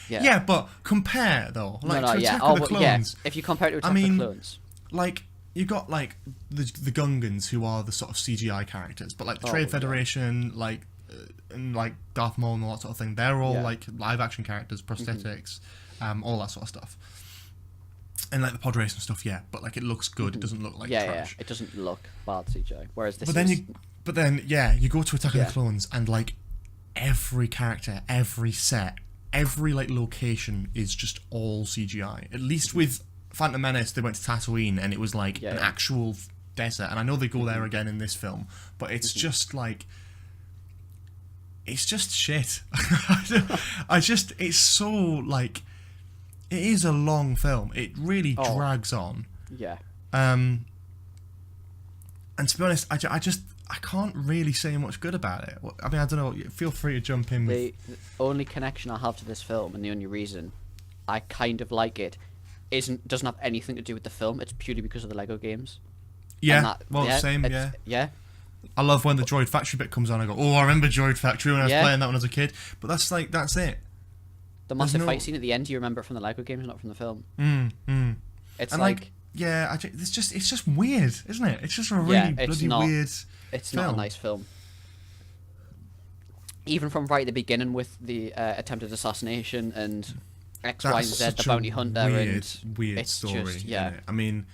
Yeah, but compare though. Like, to Attack of the Clones. If you compare it to Attack of the Clones, like. You got like the Gungans, who are the sort of CGI characters, but like the Trade Federation, and like Darth Maul and all that sort of thing. They're all like live action characters, prosthetics, all that sort of stuff. And like the pod race and stuff, but like it looks good. It doesn't look like trash. Yeah, it doesn't look bad CGI. Whereas this, you go to Attack of the Clones, and like every character, every set, every like location is just all CGI. At least with Phantom Menace, they went to Tatooine, and it was like an actual desert. And I know they go there again in this film, but it's just like, it's just shit. It's so like, it is a long film. It really drags on. Yeah. And to be honest, I can't really say much good about it. I mean, I don't know. Feel free to jump in. The only connection I have to this film, and the only reason I kind of like it, doesn't have anything to do with the film. It's purely because of the Lego games. Yeah, same. Yeah. I love when the Droid Factory bit comes on. I go, I remember Droid Factory when I was playing that when I was a kid. But that's it. The massive fight scene at the end, you remember it from the Lego games, not from the film. It's and like it's just weird, isn't it? It's just a really bloody weird. It's not a nice film. Even from right at the beginning with the attempted assassination and X, Y, and Z, the bounty hunter, weird story. I mean,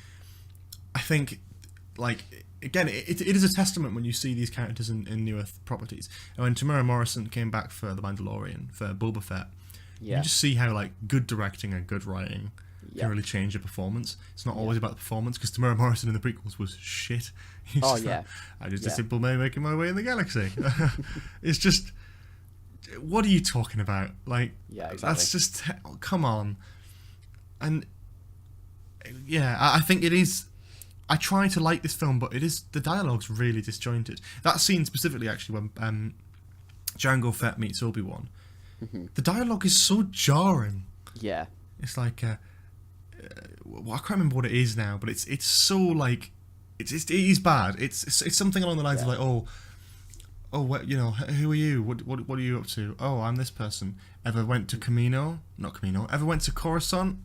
I think, like, again, it is a testament when you see these characters in newer properties. And when Tamara Morrison came back for The Mandalorian, for Boba Fett, you just see how, like, good directing and good writing Yeah. can really change a performance. It's not always about the performance, because Tamara Morrison in the prequels was shit. He's Oh, just yeah. like, I'm just a simple man making my way in the galaxy. It's just, what are you talking about? Like, Yeah, exactly. that's just, come on. And yeah, I think it is. I try to like this film, but the dialogue's really disjointed. That scene specifically, actually, when Jango Fett meets Obi-Wan, the dialogue is so jarring. Yeah. It's like, well, I can't remember what it is now, but it's so like, it is bad. It's something along the lines of like, what, you know, who are you? What are you up to? Oh, I'm this person. Ever went to Ever went to Coruscant?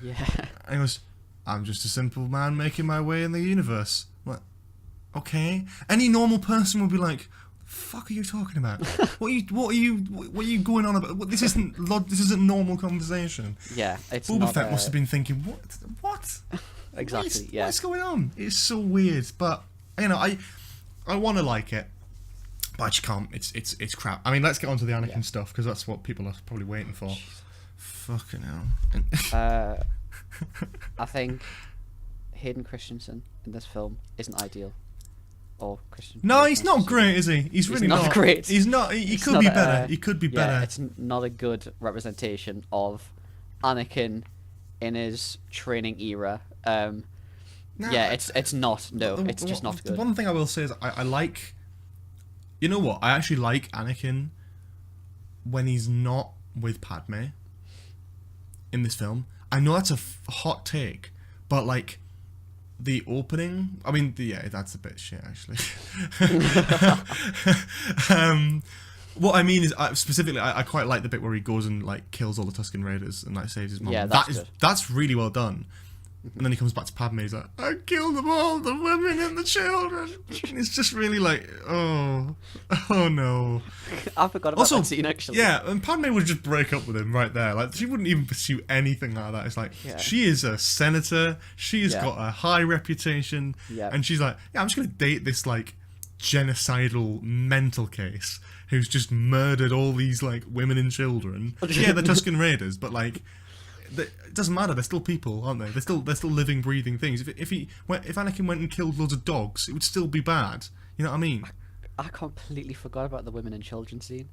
Yeah. And he goes, I'm just a simple man making my way in the universe. What? Okay. Any normal person would be like, the fuck are you talking about? What are you going on about? This isn't normal conversation. Yeah, it's Boba not, Fett must have been thinking, what? Exactly. Yeah. What's going on? It's so weird. But you know, I want to like it, but I just can't. It's crap. I mean, let's get on to the Anakin stuff, because that's what people are probably waiting for. Fucking hell. I think Hayden Christensen in this film isn't ideal. Or Christian. No, he's not great, is he? He's really not great. He's not. He could not be better. He could be Yeah, better. it's not a good representation of Anakin in his training era. No, Yeah, it's not. No, it's just not The good. one thing I will say is I like. You know what? I actually like Anakin when he's not with Padme in this film. I know that's a hot take, but like the opening, I mean, yeah, that's a bit shit actually. What I mean is, specifically, I quite like the bit where he goes and like kills all the Tusken Raiders and like saves his mom. Yeah, that's really well done. And then he comes back to Padme, he's like, I killed them all, the women and the children. And it's just really like, oh no. I forgot about that scene actually. Yeah, and Padme would just break up with him right there. Like, she wouldn't even pursue anything like that. It's like, she is a senator, she's got a high reputation, and she's like, yeah, I'm just going to date this like genocidal mental case who's just murdered all these like women and children. Yeah, the Tusken Raiders, but like, it doesn't matter. They're still people, aren't they? They're still living, breathing things. If Anakin went and killed loads of dogs, it would still be bad. You know what I mean? I completely forgot about the women and children scene.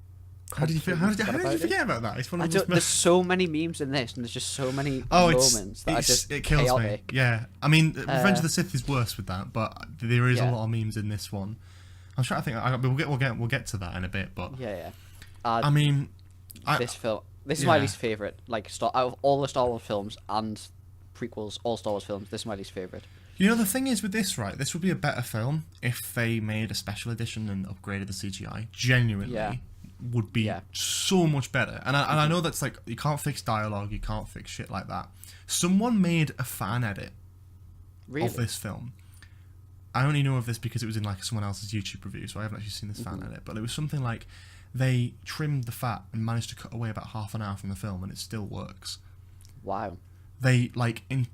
How did you forget about that? It's one of those there's so many memes in this, and there's just so many moments that are just it kills chaotic. me. Yeah, I mean, Revenge of the Sith is worse with that, but there is a lot of memes in this one. I'm trying to think. We'll get to that in a bit, but I mean, this film. This is my least favourite. Like, out of all the Star Wars films and prequels, all Star Wars films, this is my least favourite. You know, the thing is with this, right? This would be a better film if they made a special edition and upgraded the CGI. Genuinely, would be so much better. And I know that's like, you can't fix dialogue, you can't fix shit like that. Someone made a fan edit of this film. I only know of this because it was in like someone else's YouTube review, so I haven't actually seen this fan edit. But it was something like, they trimmed the fat and managed to cut away about half an hour from the film, and it still works. Wow. They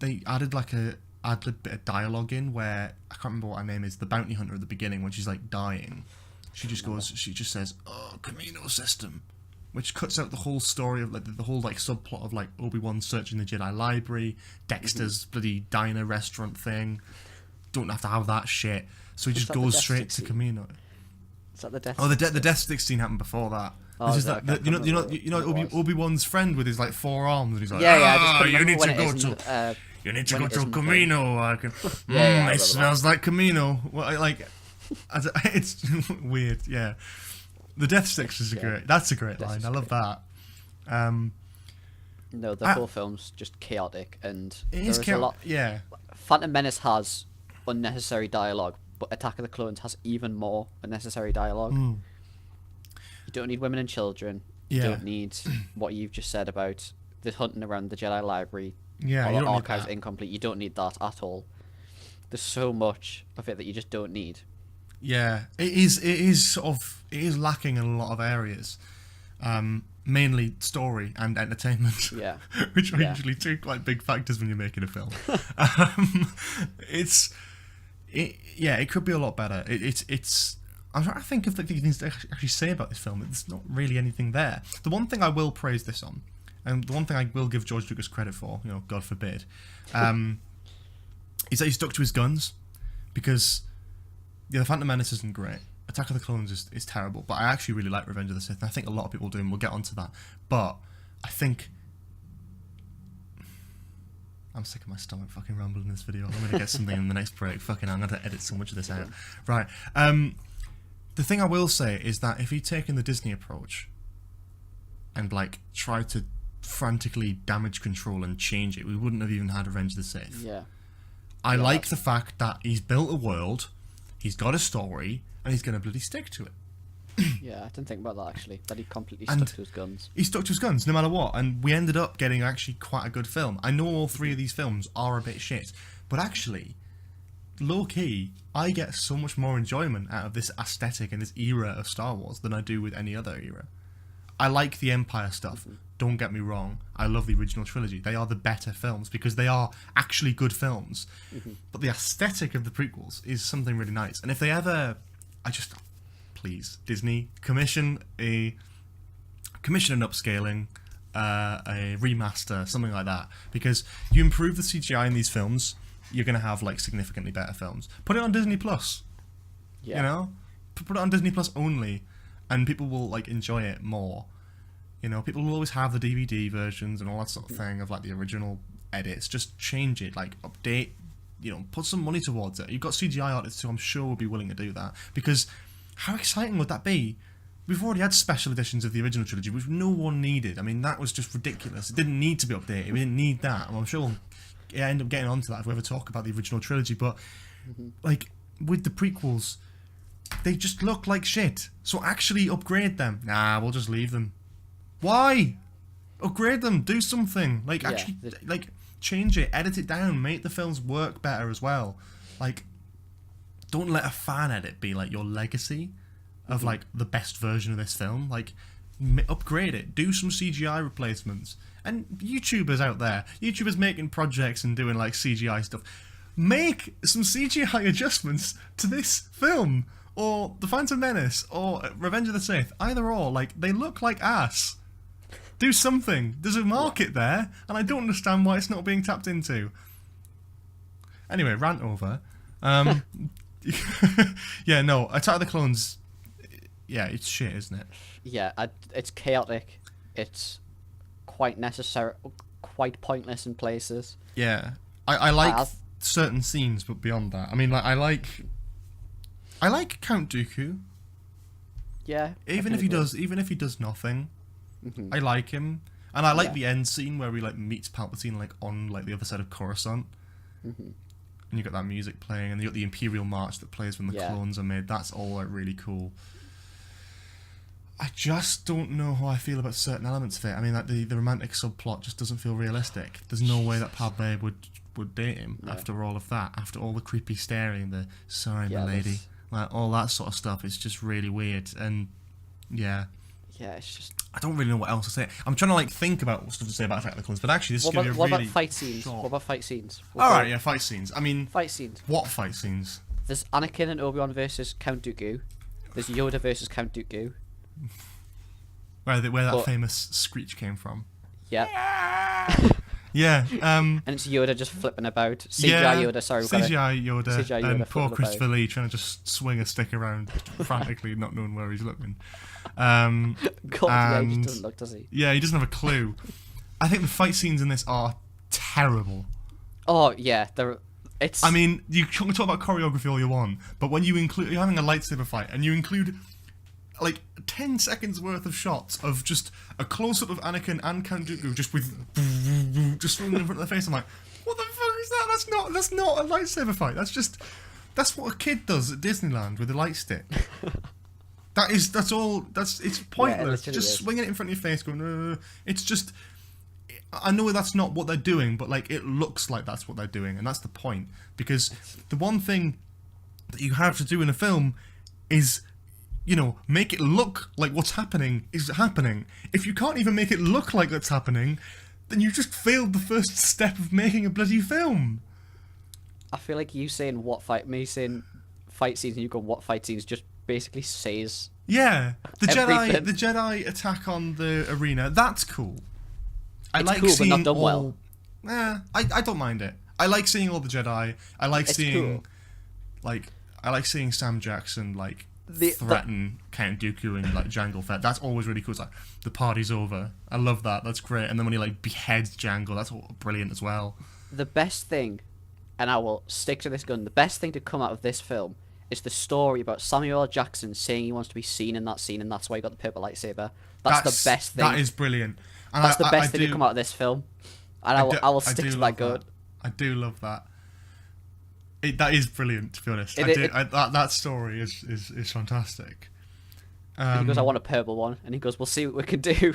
they added like a ad-lib bit of dialogue in where, I can't remember what her name is, the bounty hunter at the beginning when she's like dying. She just says, "Oh, Camino system," which cuts out the whole story of like the whole like subplot of like Obi-Wan searching the Jedi library, Dexter's bloody diner restaurant thing. Don't have to have that shit. So he just goes straight to Camino. Is that the death? Oh, the death stick scene happened before that. Oh, this is like, you know Obi-Wan's friend with his like 4 arms, and he's like, you need to go to Camino. I can. It smells like Camino. Well, like, it's weird. Yeah, the death sticks is That's a great line. I love that. No, the whole film's just chaotic, and there's a lot. Yeah, Phantom Menace has unnecessary dialogue, but Attack of the Clones has even more unnecessary dialogue. You don't need women and children. You don't need what you've just said about the hunting around the Jedi library. Yeah, or the archives incomplete. You don't need that at all. There's so much of it that you just don't need. Yeah, it is lacking in a lot of areas. Mainly story and entertainment. Yeah. Which are usually two quite big factors when you're making a film. It could be a lot better. I'm trying to think of the things to actually say about this film. There's not really anything there. The one thing I will praise this on, and the one thing I will give George Lucas credit for, God forbid, is that he stuck to his guns, because The Phantom Menace isn't great. Attack of the Clones is terrible, but I actually really like Revenge of the Sith, and I think a lot of people do, and we'll get onto that. But I think... I'm sick of my stomach fucking rumbling in this video. I'm going to get something in the next break. Fucking I'm going to edit so much of this out. Right. The thing I will say is that if he'd taken the Disney approach and, tried to frantically damage control and change it, we wouldn't have even had Revenge of the Sith. Yeah. I like the fact that he's built a world, he's got a story, and he's going to bloody stick to it. Yeah, I didn't think about that, actually. That he completely stuck to his guns. He stuck to his guns, no matter what, and we ended up getting actually quite a good film. I know all three of these films are a bit shit, but actually, low-key, I get so much more enjoyment out of this aesthetic and this era of Star Wars than I do with any other era. I like the Empire stuff, don't get me wrong. I love the original trilogy. They are the better films, because they are actually good films. But the aesthetic of the prequels is something really nice. And if they ever... Please, Disney, commission an upscaling, a remaster, something like that. Because you improve the CGI in these films, you're going to have significantly better films. Put it on Disney Plus. Yeah. Put it on Disney Plus only, and people will enjoy it more. People will always have the DVD versions and all that sort of thing of the original edits. Just change it, update. Put some money towards it. You've got CGI artists who I'm sure will be willing to do that, because how exciting would that be? We've already had special editions of the original trilogy, which no one needed. I mean, that was just ridiculous. It didn't need to be updated. We didn't need that. And I'm sure we'll end up getting onto that if we ever talk about the original trilogy. But, with the prequels, they just look like shit. So actually upgrade them. Nah, we'll just leave them. Why? Upgrade them. Do something. Change it. Edit it down. Make the films work better as well. Don't let a fan edit be your legacy of the best version of this film. Upgrade it. Do some CGI replacements. And YouTubers out there, YouTubers making projects and doing CGI stuff, make some CGI adjustments to this film, or The Phantom Menace, or Revenge of the Sith. Either or, they look like ass. Do something. There's a market there, and I don't understand why it's not being tapped into. Anyway, rant over. Yeah, no, Attack of the Clones, it's shit, isn't it? Yeah, it's chaotic. It's quite necessary, quite pointless in places. Yeah, I like certain scenes, but beyond that, I mean, I like Count Dooku. Yeah. Even if he does nothing, I like him, and I like the end scene where he meets Palpatine on the other side of Coruscant. And you got that music playing, and you got the Imperial March that plays when the clones are made. That's all really cool. I just don't know how I feel about certain elements of it. I mean, the romantic subplot just doesn't feel realistic. There's no way that Padme would date him after all of that, after all the creepy staring, the sorry, my lady, all that sort of stuff. It's just really weird, and yeah, it's just. I don't really know what else to say. I'm trying to think about what stuff to say about Attack of the Clones, but actually, this is going to be a really. What about fight scenes? Short. What about fight scenes? Alright, yeah, fight scenes. I mean, fight scenes. What fight scenes? There's Anakin and Obi-Wan versus Count Dooku. There's Yoda versus Count Dooku. Where that famous screech came from. Yeah. Yeah. And it's Yoda just flipping about. CGI Yoda, sorry. CGI Yoda, and poor Christopher about. Lee trying to just swing a stick around frantically, not knowing where he's looking. God, yeah, he just doesn't look, does he? Yeah, he doesn't have a clue. I think the fight scenes in this are terrible. Oh, yeah. I mean, you can talk about choreography all you want, but when you're having a lightsaber fight, and you include 10 seconds worth of shots of just a close-up of Anakin and Count Dooku just swinging in front of their face. I'm like, what the fuck is that? That's not a lightsaber fight. That's what a kid does at Disneyland with a light stick. It's pointless. Yeah, just swinging it in front of your face, going. It's just. I know that's not what they're doing, but it looks like that's what they're doing, and that's the point. Because the one thing that you have to do in a film is, make it look like what's happening is happening. If you can't even make it look like that's happening, then you just failed the first step of making a bloody film. I feel like you saying me saying fight scenes, and you go what fight scenes, just basically says. Yeah, the everything. Jedi attack on the arena. That's cool. I It's like cool, but seeing not done all. well. I don't mind it. I like seeing all the Jedi. I like It's seeing, cool. like, I like seeing Sam Jackson like The- threaten Count Dooku and like Jango Fett. That's always really cool. It's like the party's over. I love that. That's great. And then when he like beheads Jango, that's all brilliant as well. The best thing, and I will stick to this gun, the best thing to come out of this film is the story about Samuel L. Jackson saying he wants to be seen in that scene, and that's why he got the purple lightsaber. That's the best thing. That is brilliant. And That's the best thing to come out of this film. And I will stick to that gun. I do love that. That is brilliant, to be honest. That story is fantastic. And he goes, I want a purple one. And he goes, we'll see what we can do.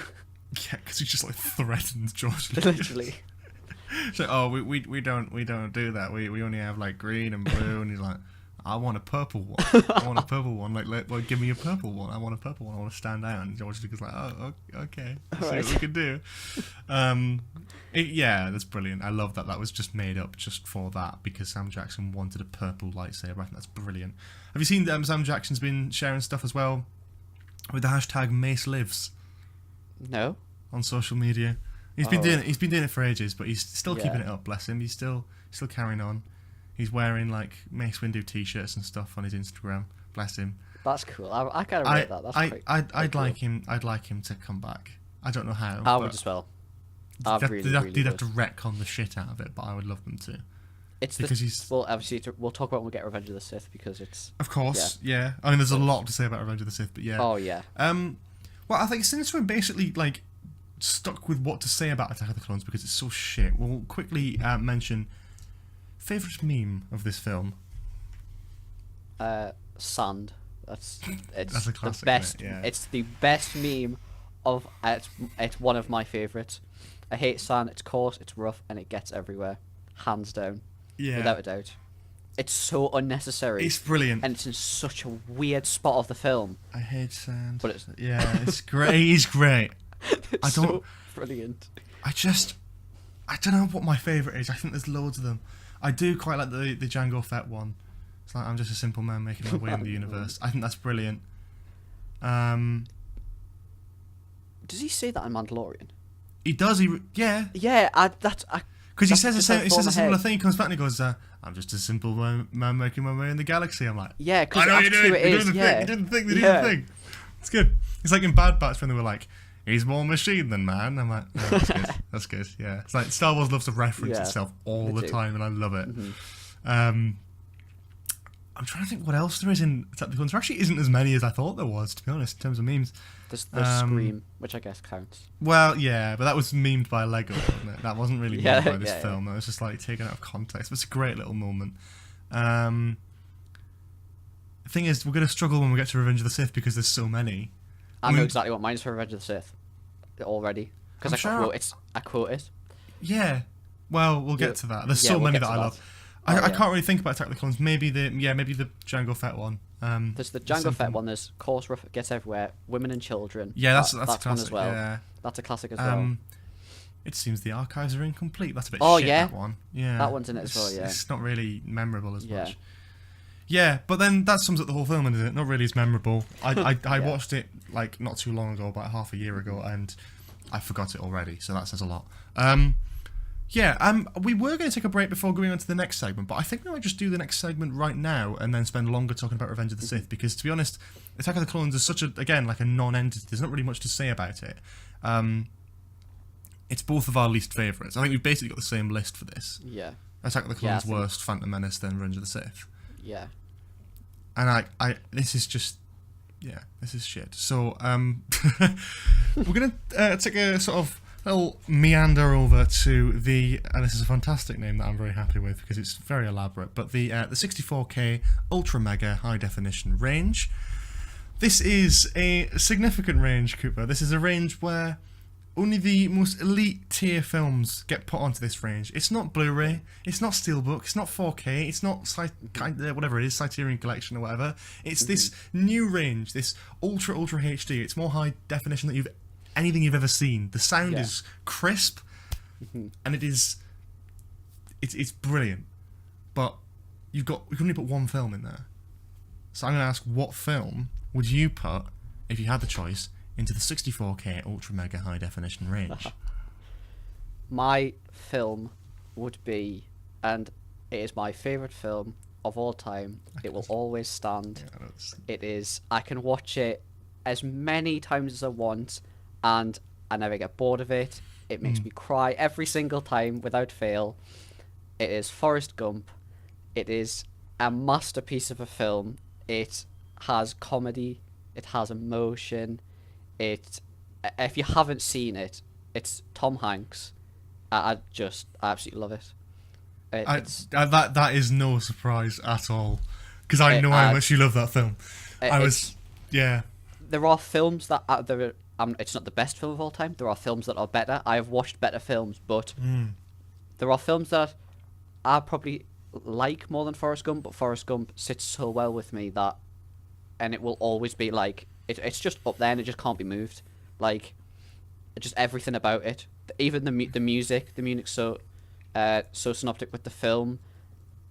Yeah, because he just like threatens George Lucas. Literally. So, oh, we don't do that. We only have like green and blue. And he's like, I want a purple one. I want a purple one. Like, give me a purple one. I want a purple one. I want to stand out. And George Lucas is like, oh, okay. Let's see what we can do. Yeah, that's brilliant. I love that. That was just made up just for that because Sam Jackson wanted a purple lightsaber. I think that's brilliant. Have you seen Sam Jackson's been sharing stuff as well with the hashtag Mace Lives No. on social media? He's been doing it for ages, but he's still keeping it up. Bless him. He's still carrying on. He's wearing like Mace Windu t-shirts and stuff on his Instagram. Bless him. That's cool. I kind of rate that. That's quite I'd cool. like him to come back. I don't know how. I would as well. They'd have to retcon the shit out of it, but I would love them to. It's because he's. Well, obviously, we'll talk about when we get Revenge of the Sith because it's. Of course, yeah. I mean, there's a lot to say about Revenge of the Sith, but yeah. Oh yeah. Well, I think since we're basically like stuck with what to say about Attack of the Clones because it's so shit, we'll quickly mention favorite meme of this film. Sand. That's a classic, the best. yeah. It's the best meme of. It's one of my favorites. I hate sand. It's coarse. It's rough, and it gets everywhere. Hands down. Yeah. Without a doubt. It's so unnecessary. It's brilliant. And it's in such a weird spot of the film. I hate sand. But it's it's great. He's great. It's so brilliant. I don't know what my favourite is. I think there's loads of them. I do quite like the Jango Fett one. It's like I'm just a simple man making my way in the universe. I think that's brilliant. Does he say that in Mandalorian? He does. Yeah. Yeah, Because he says a similar thing. He comes back and he goes, "I'm just a simple man making my way in the galaxy." I'm like, yeah, because I know you're doing the thing. You're doing the thing. They do the thing. It's good. It's like in Bad Batch when they were like, "He's more machine than man." I'm like, oh, that's good. That's good. Yeah, it's like Star Wars loves to reference itself all the time, and I love it. Mm-hmm. I'm trying to think what else there is in Attack of the Clones. There actually isn't as many as I thought there was, to be honest, in terms of memes. There's Scream, which I guess counts. Well, yeah, but that was memed by Lego, wasn't it? That wasn't really memed by this film. That was just like taken out of context. But it's a great little moment. The thing is, we're going to struggle when we get to Revenge of the Sith because there's so many. I know exactly what mine's for Revenge of the Sith already. Because I quote it. Yeah. Well, we'll get to that. There's so many that I love. I can't really think about Attack of the Clones. Maybe the Jango Fett one. There's the Jango Fett one. There's coarse, rough, gets everywhere. Women and children. Yeah, that's a classic one as well. Yeah. That's a classic as well. It seems the archives are incomplete. That's a bit shit. Yeah. That one. Yeah. That one's in it as well. Yeah. It's not really memorable as much. Yeah, but then that sums up the whole film, isn't it? Not really as memorable. I watched it like not too long ago, about half a year ago, and I forgot it already. So that says a lot. We were going to take a break before going on to the next segment, but I think we might just do the next segment right now and then spend longer talking about Revenge of the Sith, because to be honest, Attack of the Clones is such a non-entity. There's not really much to say about it. It's both of our least favourites. I think we've basically got the same list for this. Yeah. Attack of the Clones worst, Phantom Menace, then Revenge of the Sith. Yeah. And this is just, this is shit. So, we're going to take a sort of little meander over to and this is a fantastic name that I'm very happy with because it's very elaborate, but the 64K Ultra Mega High Definition range. This is a significant range, Cooper. This is a range where only the most elite tier films get put onto this range. It's not Blu-ray, it's not Steelbook, it's not 4K, it's not whatever it is, Criterion Collection or whatever. It's this new range, this Ultra HD. It's more high definition than anything you've ever seen. The sound is crisp, and it's brilliant. But you can only put one film in there. So I'm going to ask, what film would you put, if you had the choice, into the 64K Ultra Mega High Definition range? my film would be, and it is my favourite film of all time. It will always stand. Yeah, It is. I can watch it as many times as I want, and I never get bored of it. It makes me cry every single time without fail. It is Forrest Gump. It is a masterpiece of a film. It has comedy. It has emotion. If you haven't seen it, it's Tom Hanks. I absolutely love it. That is no surprise at all, because I know how much you love that film. There are films that it's not the best film of all time. There are films that are better. I have watched better films, but there are films that I probably like more than Forrest Gump. But Forrest Gump sits so well with me and it will always be like it's just up there and it just can't be moved. Like, just everything about it, even the music, the music's so synoptic with the film.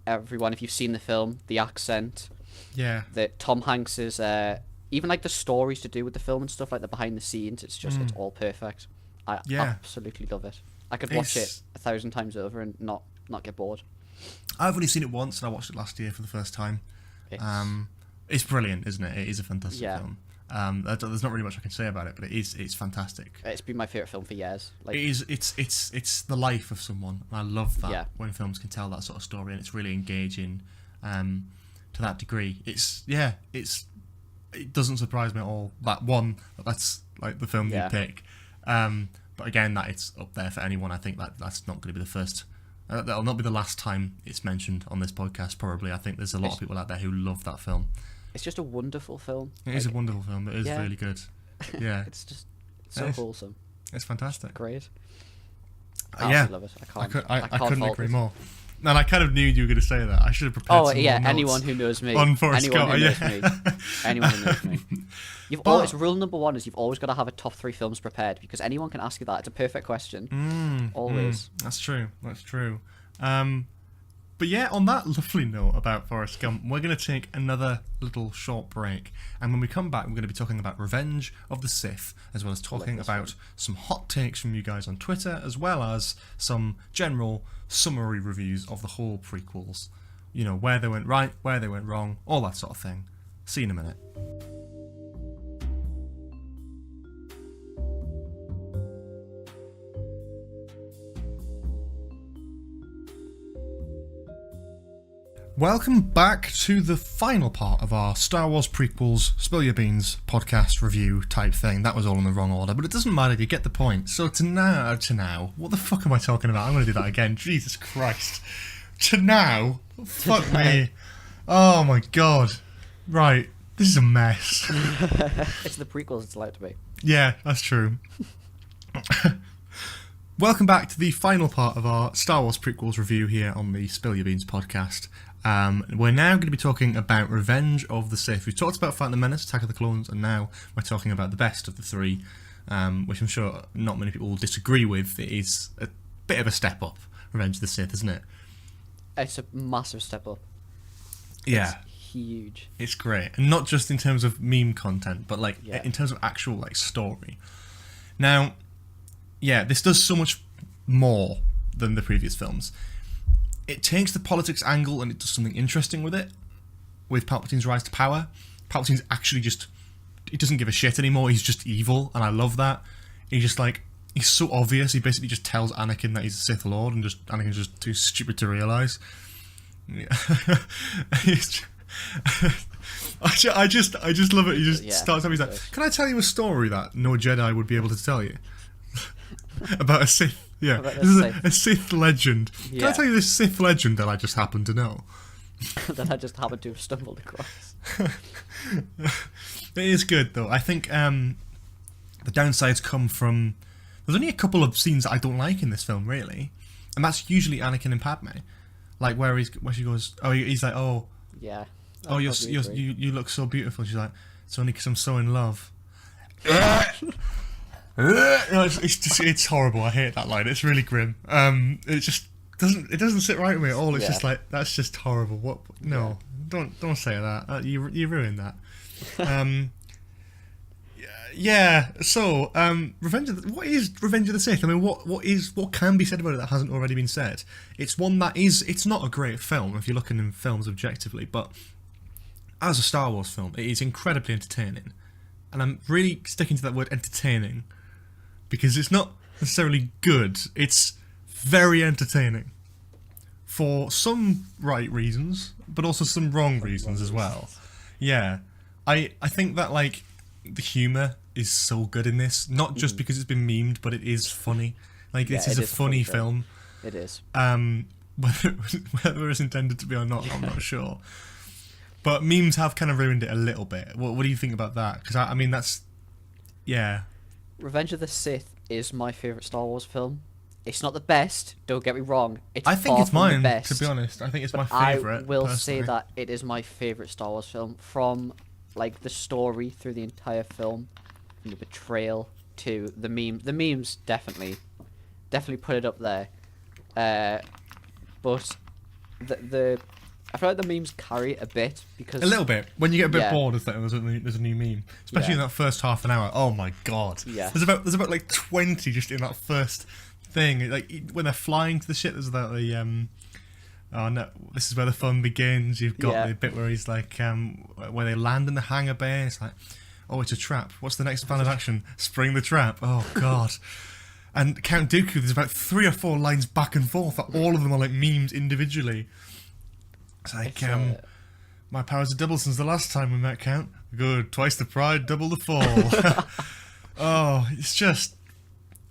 Everyone, if you've seen the film, the accent, that Tom Hanks is, even like the stories to do with the film and stuff, like the behind the scenes, it's all perfect. I absolutely love it. I could watch it 1,000 times over and not get bored. I've only seen it once, and I watched it last year for the first time. It's brilliant, isn't it? It is a fantastic film. There's not really much I can say about it, but it's fantastic. It's been my favourite film for years. Like, it's the life of someone, and I love that when films can tell that sort of story, and it's really engaging to that degree. It doesn't surprise me at all that's like the film you pick. But again, that it's up there for anyone. I think that's not going to be the first. That'll not be the last time it's mentioned on this podcast, probably. I think there's a lot of people out there who love that film. It's just a wonderful film. It is a wonderful film. It is really good. Yeah. It's so wholesome. It's fantastic. Great. I love it. I couldn't agree more. And I kind of knew you were going to say that. I should have prepared some more notes anyone who knows me. On Forrest Anyone Gump. who knows me. Anyone who knows me. Rule number one is you've always got to have a top 3 films prepared, because anyone can ask you that. It's a perfect question. Always. That's true. But yeah, on that lovely note about Forrest Gump, we're going to take another little short break. And when we come back, we're going to be talking about Revenge of the Sith, as well as talking about some hot takes from you guys on Twitter, as well as some general summary reviews of the whole prequels. You know, where they went right, where they went wrong, all that sort of thing. See you in a minute. Welcome back to the final part of our Star Wars Prequels Spill Your Beans podcast review type thing. That was all in the wrong order, but it doesn't matter, you get the point. So to now, what the fuck am I talking about? I'm going to do that again. Jesus Christ. To now? Fuck me. Oh my god. Right, this is a mess. It's the prequels it's allowed to be. Yeah, that's true. Welcome back to the final part of our Star Wars Prequels review here on the Spill Your Beans podcast. We're now going to be talking about Revenge of the Sith. We've talked about Phantom Menace, Attack of the Clones, and now we're talking about the best of the three, which I'm sure not many people will disagree with. It is a bit of a step up, Revenge of the Sith, isn't it? It's a massive step up. Yeah. It's huge. It's great. And not just in terms of meme content, but in terms of actual story. Now, this does so much more than the previous films. It takes the politics angle and it does something interesting with it. With Palpatine's rise to power. Palpatine's actually he doesn't give a shit anymore. He's just evil, and I love that. He's just he's so obvious. He basically just tells Anakin that he's a Sith Lord, and Anakin's just too stupid to realise. Yeah. I just love it. He just starts off. He's like, "Can I tell you a story that no Jedi would be able to tell you about a Sith? Yeah, this is a Sith legend. Can I tell you this Sith legend that I just happen to know? That I just happened to have stumbled across." It is good though. I think the downsides come from there's only a couple of scenes that I don't like in this film really, and that's usually Anakin and Padme, where she goes, he's like, yeah. You look so beautiful. She's like, it's only because I'm so in love. It's horrible. I hate that line. It's really grim. It just doesn't sit right with me at all. It's just that's just horrible. What? No, don't say that. You ruined that. Yeah. So, what is Revenge of the Sith? I mean, what can be said about it that hasn't already been said? It's one that is. It's not a great film if you're looking in films objectively, but as a Star Wars film, it is incredibly entertaining, and I'm really sticking to that word entertaining because it's not necessarily good. It's very entertaining for some right reasons, but also some wrong reasons as well. Yeah, I think that like the humour is so good in this, not just because it's been memed, but it is funny. Like this is a funny film. It is. Whether it's intended to be or not, I'm not sure. But memes have kind of ruined it a little bit. What do you think about that? Because I mean, that's Revenge of the Sith is my favourite Star Wars film. It's not the best. Don't get me wrong. I think far it's from mine. the best, To be honest, I think it's my I favourite. will personally. say that it is my favourite Star Wars film, from like the story through the entire film, from the betrayal to the meme. The memes definitely put it up there. But the I feel like the memes carry a bit because A little bit. When you get a bit Yeah. bored of that, there's a new meme, especially in that first half an hour. Oh my god! Yeah. There's about like 20 just in that first thing. Like when they're flying to the ship, there's that the oh no, this is where the fun begins. You've got Yeah. the bit where he's like where they land in the hangar bay. And it's like, oh, it's a trap. What's the next plan of action? Spring the trap. Oh god. And Count Dooku, there's about 3 or 4 lines back and forth. That all of them are like memes individually. It's like, my powers are double since the last time we met, Count. Good, twice the pride, double the fall. Oh, it's just...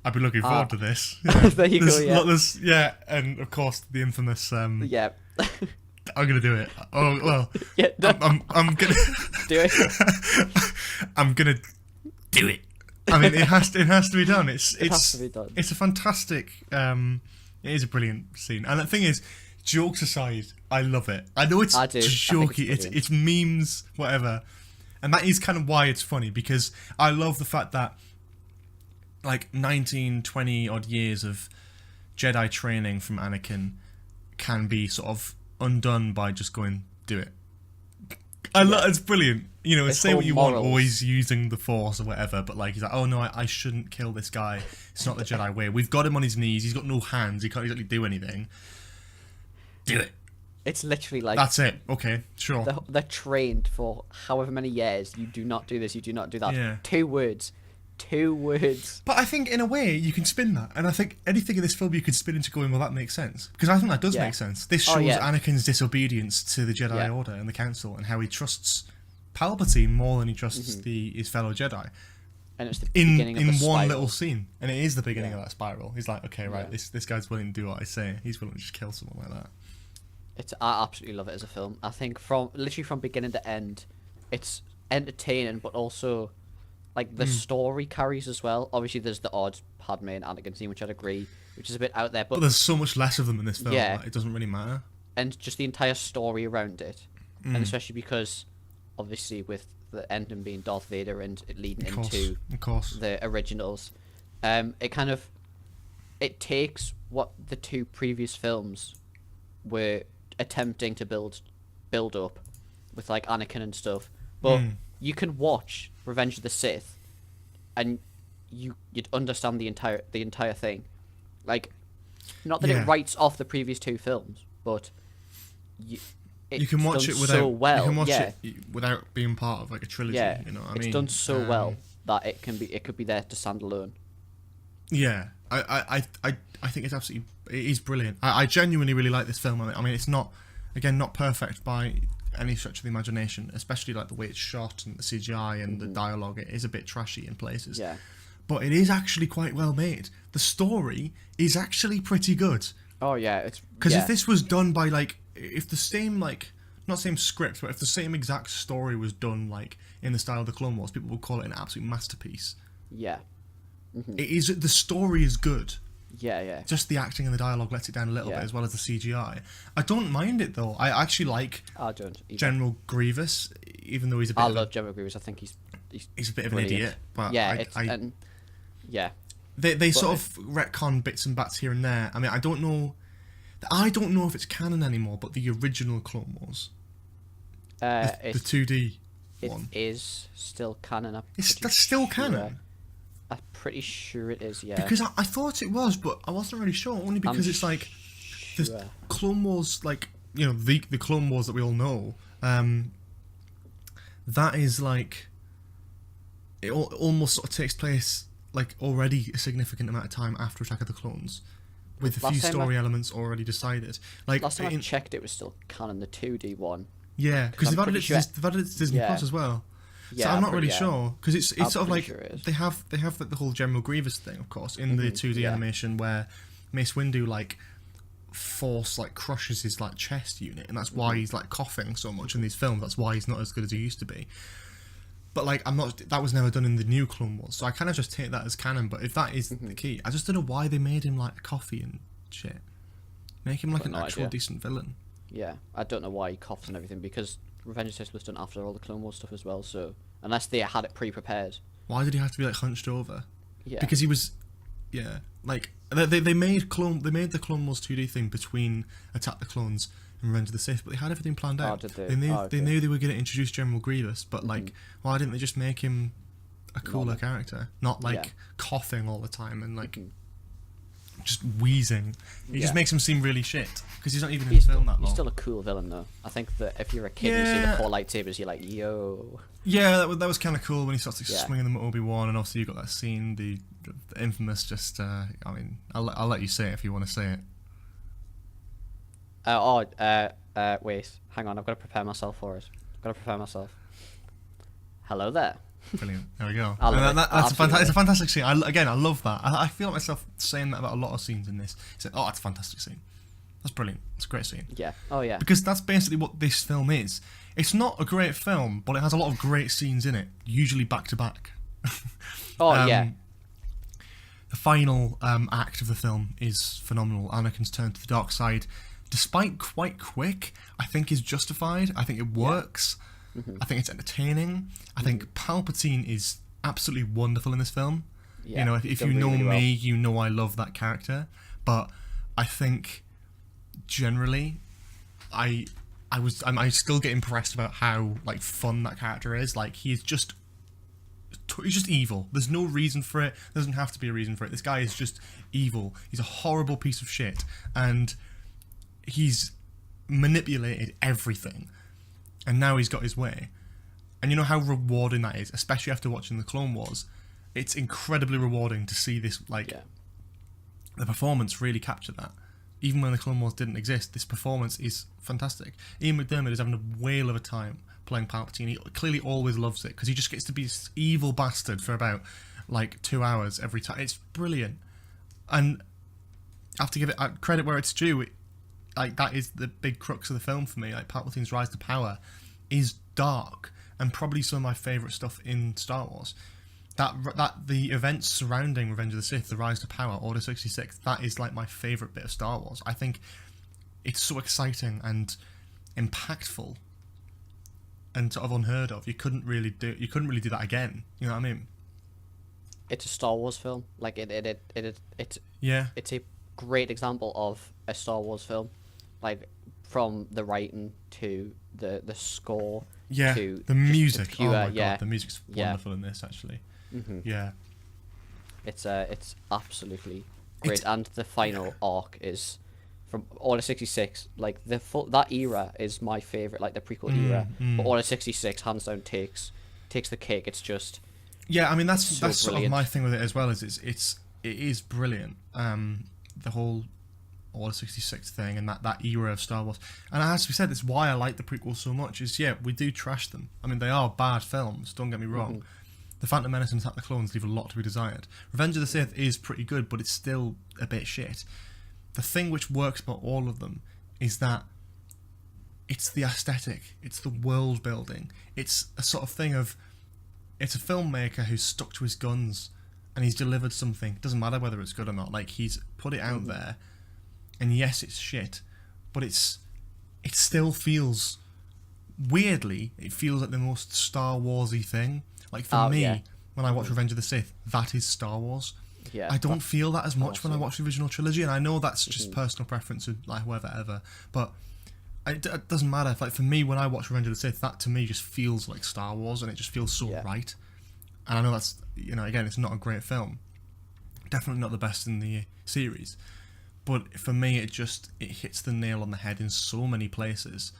I've been looking forward to this. There you go, yeah, and of course, the infamous... yeah. I'm going to do it. Oh, well, Yeah, no, I'm going to... do it. I'm going to do it. I mean, it has to be done. It has to be done. It's a fantastic... it is a brilliant scene. And the thing is, jokes aside, I love it. I know it's I do. I think jokey, it's it's memes, whatever. And that is kind of why it's funny, because I love the fact that like 19, 20 odd years of Jedi training from Anakin can be sort of undone by just going, do it. It's brilliant. You know, It's say what all you want, morals. always using the Force or whatever, but like he's like, oh no, I shouldn't kill this guy. It's not the Jedi way. We've got him on his knees. He's got no hands. He can't exactly do anything. Do it. It's literally like That's it. Okay, sure. they're trained for however many years. You do not do this. You do not do that. Yeah. 2 words. 2 words. But I think in a way you can spin that, and I think anything in this film you could spin into going, well, that makes sense, because I think that does Yeah. make sense. This Oh, shows yeah. Anakin's disobedience to the Jedi Yeah. Order and the Council, and how he trusts Palpatine more than he trusts his fellow Jedi. And it's the In beginning of the one spiral. little scene, and it is the beginning Yeah. of that spiral. He's like, okay, right, Yeah. this guy's willing to do what I say. He's willing to just kill someone like that. I absolutely love it as a film. I think from beginning to end, it's entertaining, but also like the story carries as well. Obviously, there's the odd Padme and Anakin scene, which I'd agree, which is a bit out there, But but there's so much less of them in this film. Yeah. Like, it doesn't really matter. and just the entire story around it, and especially because obviously with the ending being Darth Vader and it leading into Of course. the originals, it takes what the 2 previous films were attempting to build up with like Anakin and stuff, but you can watch Revenge of the Sith and you'd understand the entire thing. Like, not that Yeah. it writes off the previous 2 films, but you can watch it without so well. you can watch yeah. it without being part of like a trilogy. Yeah, You know what I it's mean? done so well that it could be there to stand alone. Yeah, I think it's absolutely, it is brilliant. I genuinely really like this film. I mean, it's not perfect by any stretch of the imagination, especially like the way it's shot and the CGI and the dialogue. It is a bit trashy in places. Yeah. But it is actually quite well made. The story is actually pretty good. Oh yeah, it's Because yeah. if this was done by like, if the same like, not same script, but if the same exact story was done like in the style of the Clone Wars, people would call it an absolute masterpiece. yeah. It is. The story is good. Yeah. Just the acting and the dialogue lets it down a little Yeah. bit, as well as the CGI. I don't mind it though. I actually like I don't either. General Grievous, even though he's a bit. I of love General Grievous. I think he's a bit of an brilliant. idiot. But Yeah, I they sort of retcon bits and bats here and there. I mean, I don't know if it's canon anymore, but the original Clone Wars, the it's 2D, one. It is still canon. That's still canon? I'm pretty sure it is, yeah. Because I thought it was, but I wasn't really sure, only because it's like... Sure. The Clone Wars, like, you know, the Clone Wars that we all know, that is like... It almost sort of takes place, like, already a significant amount of time after Attack of the Clones, with a few story elements already decided. Like, last time I checked, it was still canon, the 2D one. Yeah, because they've added it to Disney Plus as well. Yeah, so I'm not really sure, because it's sort of like sure they have like the whole General Grievous thing, of course, in the 2D animation where Mace Windu like crushes his like chest unit, and that's why he's like coughing so much in these films. That's why he's not as good as he used to be. But like that was never done in the new Clone Wars, so I kind of just take that as canon. But if that is the key, I just don't know why they made him like coffee and shit. Make him like an actual decent villain. Yeah, I don't know why he coughs and everything, because Revenge of the Sith was done after all the Clone Wars stuff as well, so unless they had it pre-prepared. Why did he have to be like hunched over? Yeah. Because he was, like they made the Clone Wars 2D thing between Attack the Clones and Revenge of the Sith, but they had everything planned out. Oh, did they? They knew they were going to introduce General Grievous, but like, why didn't they just make him a cooler character, not like coughing all the time and like just wheezing? It just makes him seem really shit because he's not even in the film that long. He's still a cool villain though. I think that if you're a kid and you see the 4 lightsabers, you're like, yo. Yeah, that was kind of cool when he starts swinging them at Obi-Wan, and obviously you got that scene, the infamous. Just, I mean, I'll let you say it if you want to say it. Wait, hang on, I've got to prepare myself for it. I've got to prepare myself. Hello there. Brilliant. There we go. It's a fantastic scene. I love that. I feel like myself saying that about a lot of scenes in this. It's like, that's a fantastic scene. That's brilliant. It's a great scene. Yeah. Oh yeah. Because that's basically what this film is. It's not a great film, but it has a lot of great scenes in it, usually back to back. Oh yeah. The final act of the film is phenomenal. Anakin's turn to the dark side, despite quite quick, I think is justified. I think it works. I think it's entertaining. I think Palpatine is absolutely wonderful in this film. Yeah, you know, if you know really me, you know I love that character. But I think generally, I still get impressed about how like fun that character is. Like he's just evil. There's no reason for it. There doesn't have to be a reason for it. This guy is just evil. He's a horrible piece of shit, and he's manipulated everything. And now he's got his way. And you know how rewarding that is, especially after watching the Clone Wars. It's incredibly rewarding to see this, the performance really capture that. Even when the Clone Wars didn't exist, this performance is fantastic. Ian McDiarmid is having a whale of a time playing Palpatine. He clearly always loves it, because he just gets to be this evil bastard for about, 2 hours every time. It's brilliant. And I have to give it credit where it's due. That is the big crux of the film for me. Like, Palpatine's rise to power is dark, and probably some of my favourite stuff in Star Wars. That the events surrounding Revenge of the Sith, the rise to power, Order 66, that is like my favourite bit of Star Wars. I think it's so exciting and impactful and sort of unheard of. You couldn't really do that again. You know what I mean? It's a Star Wars film. Like it's a great example of a Star Wars film. Like from the writing to the score, to the music. The pure, oh my god, the music's wonderful in this actually. Yeah, it's absolutely great, and the final arc is from Order 66. Like that era is my favorite, like the prequel era. But Order 66 hands down takes the cake. It's just I mean that's so sort of my thing with it as well. Is it is brilliant. The whole Order 66 thing and that era of Star Wars. And as we said, that's why I like the prequels so much. Is we do trash them. I mean, they are bad films. Don't get me wrong. The Phantom Menace and Attack the Clones leave a lot to be desired. Revenge of the Sith is pretty good, but it's still a bit shit. The thing which works about all of them is that it's the aesthetic, it's the world building. It's a sort of thing of, it's a filmmaker who's stuck to his guns and he's delivered something. It doesn't matter whether it's good or not. Like, he's put it out there, and yes, it's shit, but it still feels, weirdly, it feels like the most Star Wars-y thing. Like, for me, when I watch Revenge of the Sith, that is Star Wars. Yeah, I don't feel that as much when I watch the original trilogy, and I know that's just personal preference of like whoever, but it doesn't matter. Like for me, when I watch Revenge of the Sith, that to me just feels like Star Wars, and it just feels so right. And I know that's, again, it's not a great film, definitely not the best in the series, but for me, it hits the nail on the head in so many places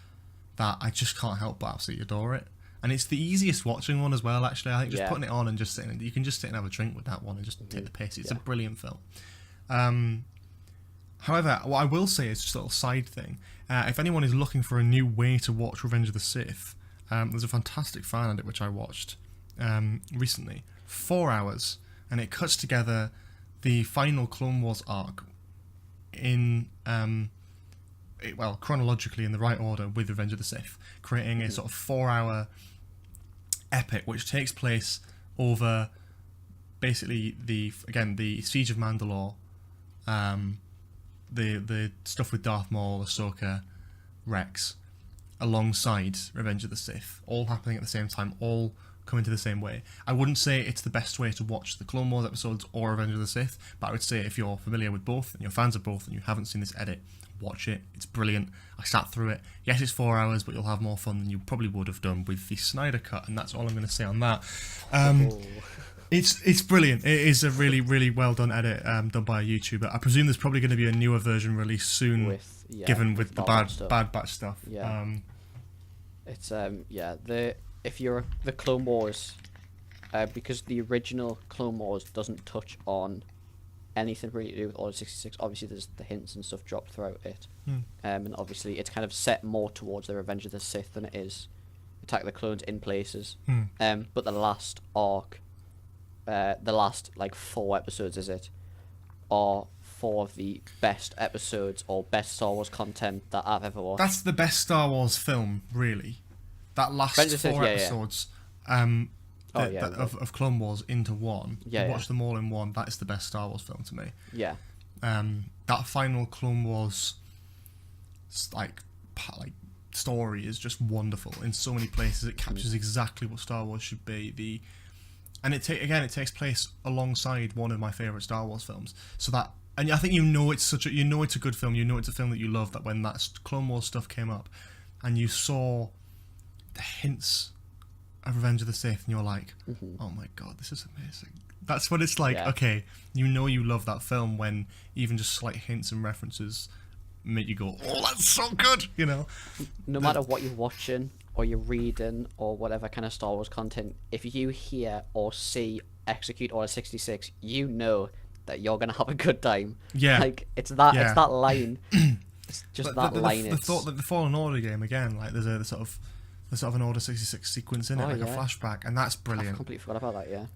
that I just can't help but absolutely adore it. And it's the easiest watching one as well, actually. I think just putting it on and just sitting, you can just sit and have a drink with that one and just take the piss. It's a brilliant film. However, what I will say is just a little side thing. If anyone is looking for a new way to watch Revenge of the Sith, there's a fantastic fan edit which I watched recently. 4 hours, and it cuts together the final Clone Wars arc in chronologically in the right order with Revenge of the Sith, creating a sort of 4-hour epic which takes place over basically the Siege of Mandalore, the stuff with Darth Maul, Ahsoka, Rex, alongside Revenge of the Sith, all happening at the same time, all coming to the same way. I wouldn't say it's the best way to watch the Clone Wars episodes or Revenge of the Sith, but I would say if you're familiar with both and you're fans of both and you haven't seen this edit, watch it. It's brilliant. I sat through it. Yes, it's 4 hours, but you'll have more fun than you probably would have done with the Snyder Cut, and that's all I'm going to say on that. It's brilliant. It is a really, really well done edit done by a YouTuber. I presume there's probably going to be a newer version released soon, given with the Bad Batch stuff. Yeah. It's if you're the Clone Wars, because the original Clone Wars doesn't touch on anything really to do with Order 66. Obviously, there's the hints and stuff dropped throughout it, and obviously it's kind of set more towards the Revenge of the Sith than it is Attack of the Clones in places. But the last arc, the last 4 episodes, are 4 of the best episodes or best Star Wars content that I've ever watched. That's the best Star Wars film, really. That last 4 episodes of Clone Wars into one. Watch them all in one. That is the best Star Wars film to me. Yeah. That final Clone Wars story is just wonderful in so many places. It captures exactly what Star Wars should be. It takes place alongside one of my favorite Star Wars films. So that, and I think it's a good film. It's a film that you love. That when that Clone Wars stuff came up, and you saw the hints of Revenge of the Sith, and you're like, oh my god, this is amazing. That's what it's like. Okay, you love that film when even just slight hints and references make you go, oh, that's so good. No matter what you're watching or you're reading or whatever kind of Star Wars content, if you hear or see execute Order 66, you know that you're gonna have a good time. Yeah, it's that line. It's just but that line. The thought that the Fallen Order game again, there's a sort of an Order 66 sequence in it, a flashback, and that's brilliant. I completely forgot about that. Yeah.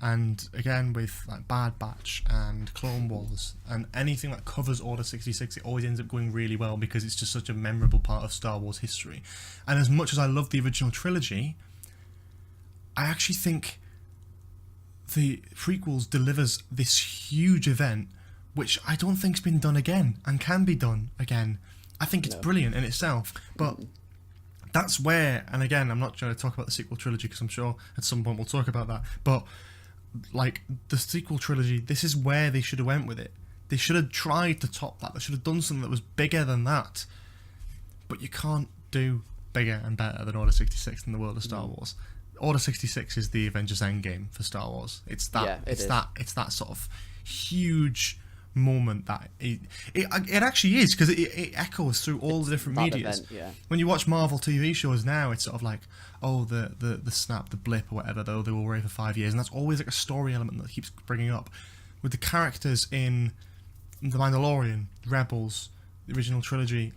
And again with Bad Batch and Clone Wars and anything that covers Order 66, it always ends up going really well because it's just such a memorable part of Star Wars history. And as much as I love the original trilogy, I actually think the prequels delivers this huge event, which I don't think's been done again and can be done again. I think it's brilliant in itself, but that's where, and again, I'm not trying to talk about the sequel trilogy because I'm sure at some point we'll talk about that, but the sequel trilogy, this is where they should have went with it. They should have tried to top that. They should have done something that was bigger than that. But you can't do bigger and better than Order 66 in the world of Star Wars. Order 66 is the Avengers Endgame for Star Wars. It's that. It's that sort of huge moment that it actually is, because it echoes through all the different medias. When you watch Marvel TV shows now, it's sort of like, oh, the snap, the blip, or whatever, though they were away for 5 years, and that's always like a story element that keeps bringing up. With the characters in The Mandalorian, Rebels, the original trilogy,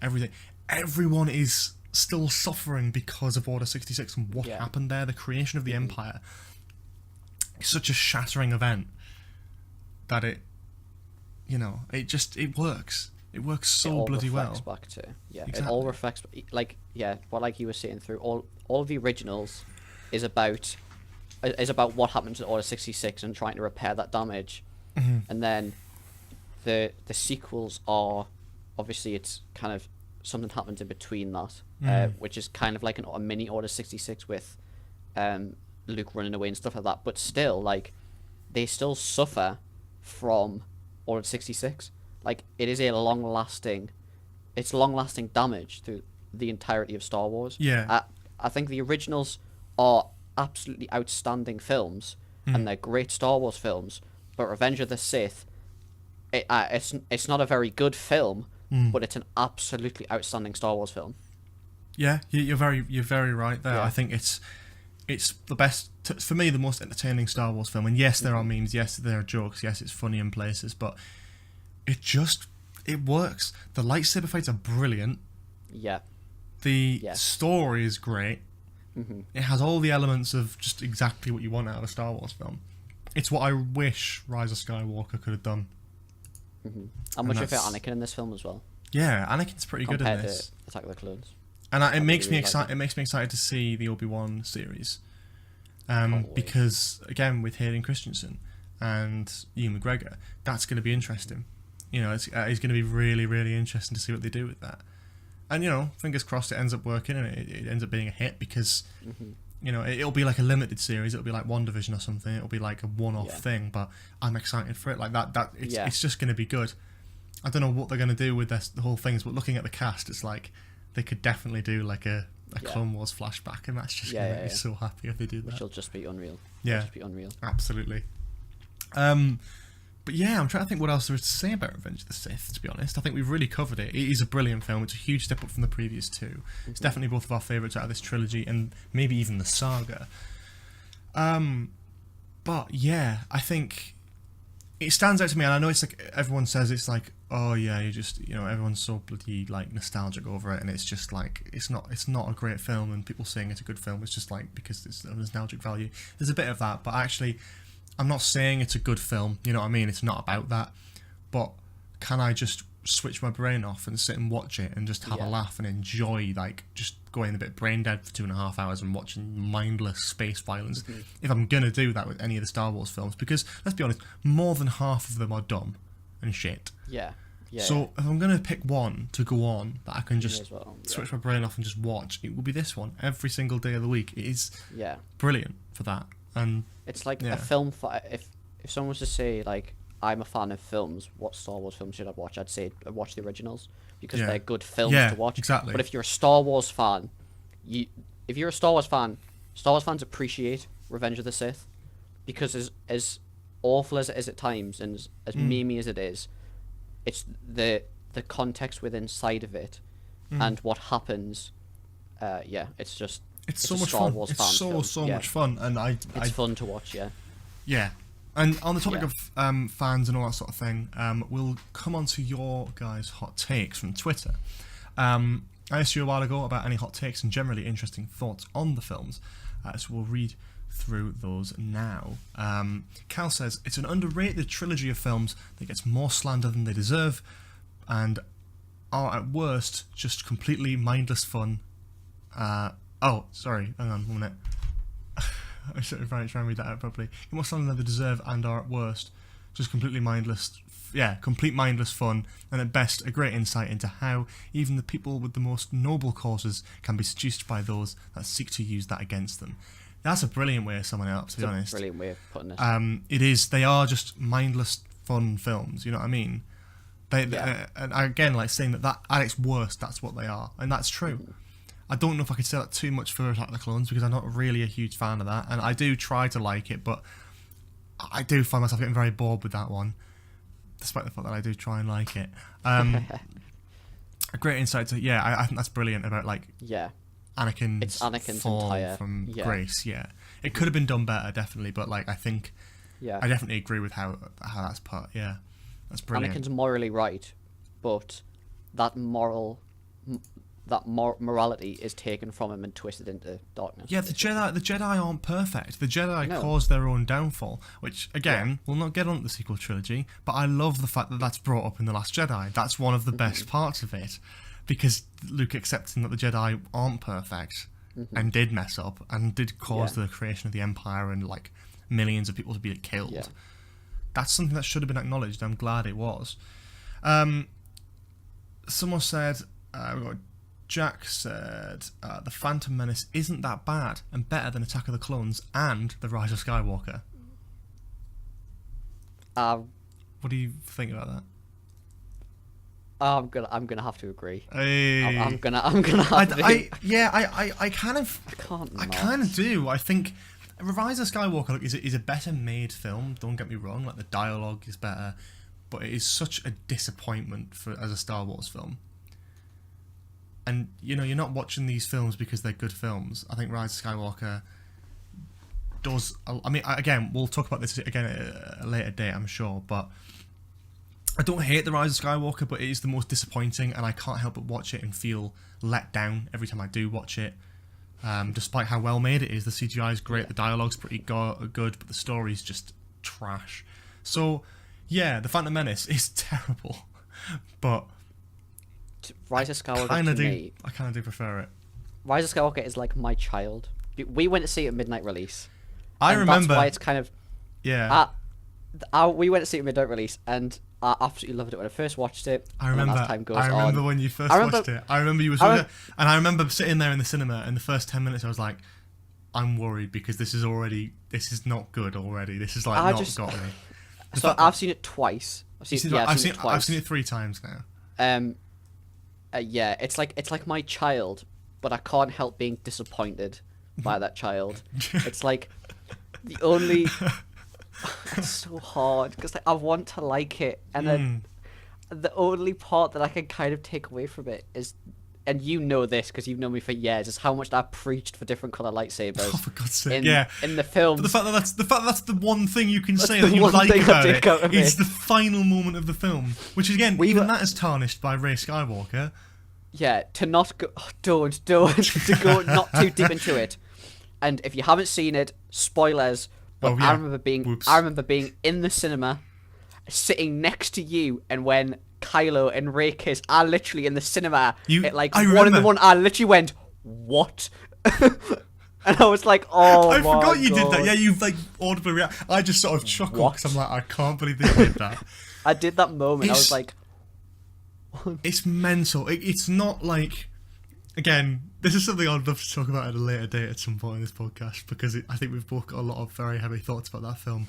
everyone is still suffering because of Order 66 and what happened there. The creation of the Empire is such a shattering event that it works. It works so bloody well. Back to, exactly. It all reflects, like you were saying, through all the originals is about what happened to Order 66 and trying to repair that damage. And then the sequels are, obviously, it's kind of something happens in between that, which is kind of like a mini Order 66 with Luke running away and stuff like that. But still, they still suffer from Order 66. It is long lasting damage through the entirety of Star Wars. Yeah. I think the originals are absolutely outstanding films, and they're great Star Wars films. But Revenge of the Sith, it's not a very good film, but it's an absolutely outstanding Star Wars film. Yeah, you're very right there. Yeah. I think it's the best for me, the most entertaining Star Wars film. And yes, there are memes. Yes, there are jokes. Yes, it's funny in places, but it works. The lightsaber fights are brilliant. Yeah. The story is great. It has all the elements of just exactly what you want out of a Star Wars film. It's what I wish Rise of Skywalker could have done. I'm much of Anakin in this film as well. Yeah, Anakin's pretty good in Compared this. to Attack of the Clones. And it makes me really excited. like It makes me excited to see the Obi-Wan series, because again with Hayden Christensen and Ewan McGregor, that's going to be interesting. You know, it's going to be really, really interesting to see what they do with that. And you know, fingers crossed it ends up working and it ends up being a hit, because you know it'll be like a limited series. It'll be like WandaVision or something. It'll be like a one-off thing. But I'm excited for it. Like that. It's just going to be good. I don't know what they're going to do with the whole thing, but looking at the cast, it's like they could definitely do like a Clone Wars flashback, and that's just going to make me so happy if they do that. Which will just be unreal. Yeah, It'll just be unreal. Absolutely. But yeah, I'm trying to think what else there is to say about Revenge of the Sith, to be honest. I think we've really covered it. It is a brilliant film. It's a huge step up from the previous two. It's definitely both of our favourites out of this trilogy, and maybe even the saga. But yeah, I think it stands out to me, and I know it's like everyone says it's like, oh yeah, everyone's so bloody like nostalgic over it, and it's just like it's not a great film, and people saying it's a good film, it's just like because it's a nostalgic value. There's a bit of that, but actually I'm not saying it's a good film, you know what I mean? It's not about that. But can I just switch my brain off and sit and watch it and just have a laugh and enjoy, like, just going a bit brain dead for 2.5 hours and watching mindless space violence, if I'm going to do that with any of the Star Wars films? Because, let's be honest, more than half of them are dumb and shit. So if I'm going to pick one to go on that I can just switch my brain off and just watch, it will be this one every single day of the week. It is brilliant for that. And it's like a film. If someone was to say, like, I'm a fan of films, what Star Wars films should I watch? I'd say I'd watch the originals, because they're good films to watch. Exactly. But if you're a Star Wars fan, Star Wars fans appreciate Revenge of the Sith, because as awful as it is at times and as memey as it is, it's the context within inside of it and what happens. It's just. It's so much fun. It's so much fun, and it's fun to watch. Yeah. And on the topic of fans and all that sort of thing, we'll come on to your guys' hot takes from Twitter. I asked you a while ago about any hot takes and generally interesting thoughts on the films, so we'll read through those now. Cal says, it's an underrated trilogy of films that gets more slander than they deserve, and are at worst just completely mindless fun. Oh, sorry, hang on 1 minute. I should try and read that out properly. More slander than they deserve, and are at worst just completely mindless. Yeah, complete mindless fun, and at best a great insight into how even the people with the most noble causes can be seduced by those that seek to use that against them. That's a brilliant way of summing it up, to be honest. Brilliant way of putting it. It is. They are just mindless fun films. You know what I mean? And again, like saying that at its worst, that's what they are, and that's true. I don't know if I could say that too much for Attack of the Clones, because I'm not really a huge fan of that, and I do try to like it, but I do find myself getting very bored with that one, despite the fact that I do try and like it. A great insight to I think that's brilliant about Anakin's fall from grace. Yeah, it could have been done better, definitely, but like I think I definitely agree with how that's put. Yeah, that's brilliant. Anakin's morally right, but that morality is taken from him and twisted into darkness. Yeah, the Jedi aren't perfect. The Jedi cause their own downfall, which, again, we'll not get on to the sequel trilogy, but I love the fact that that's brought up in The Last Jedi. That's one of the best parts of it, because Luke accepting that the Jedi aren't perfect and did mess up and did cause the creation of the Empire and, like, millions of people to be killed. Yeah. That's something that should have been acknowledged. I'm glad it was. Someone said... Jack said, The Phantom Menace isn't that bad and better than Attack of the Clones and The Rise of Skywalker. What do you think about that? I'm gonna have to agree. Hey. I'm gonna have to. I kind of, I can't do. I think Rise of Skywalker is a better made film. Don't get me wrong. Like the dialogue is better, but it is such a disappointment as a Star Wars film. And you're not watching these films because they're good films. I think Rise of Skywalker does. I mean, again, we'll talk about this again at a later date, I'm sure. But I don't hate the Rise of Skywalker, but it is the most disappointing, and I can't help but watch it and feel let down every time I do watch it. Despite how well made it is, the CGI is great, the dialogue's pretty good, but the story's just trash. So, yeah, The Phantom Menace is terrible, but Rise of Skywalker I kind of do prefer it. Rise of Skywalker is like my child. We went to see it at midnight release. I remember. That's why it's kind of we went to see it at midnight release, and I absolutely loved it when I first watched it. I remember. As time goes I remember on, when you first watched it. I remember you and I remember sitting there in the cinema. In the first 10 minutes, I was like, "I'm worried because this is not good already. This is like got me." So I've seen it twice. I've seen it 3 times now. Yeah, it's like my child, but I can't help being disappointed by that child. It's like the only. It's so hard because I want to like it, and then the only part that I can kind of take away from it is, and you know this because you've known me for years, is how much I preached for different color lightsabers. Oh, for God's sake! In the film, the fact that that's the one thing you can say that you like about it. It's the final moment of the film, which again, even that is tarnished by Rey Skywalker. Yeah, to not go, don't to go not too deep into it, and if you haven't seen it, spoilers. But I remember being in the cinema, sitting next to you, and when Kylo and Rey kiss, I literally in the cinema, I literally went, "What?" And I was like, "Oh my God." I forgot you did that. Yeah, you've like audibly reacted. I just sort of chuckled because I'm like, I can't believe they did that. I did that moment. I was like, it's mental. It's not like, again, this is something I'd love to talk about at a later date at some point in this podcast because I think we've both got a lot of very heavy thoughts about that film.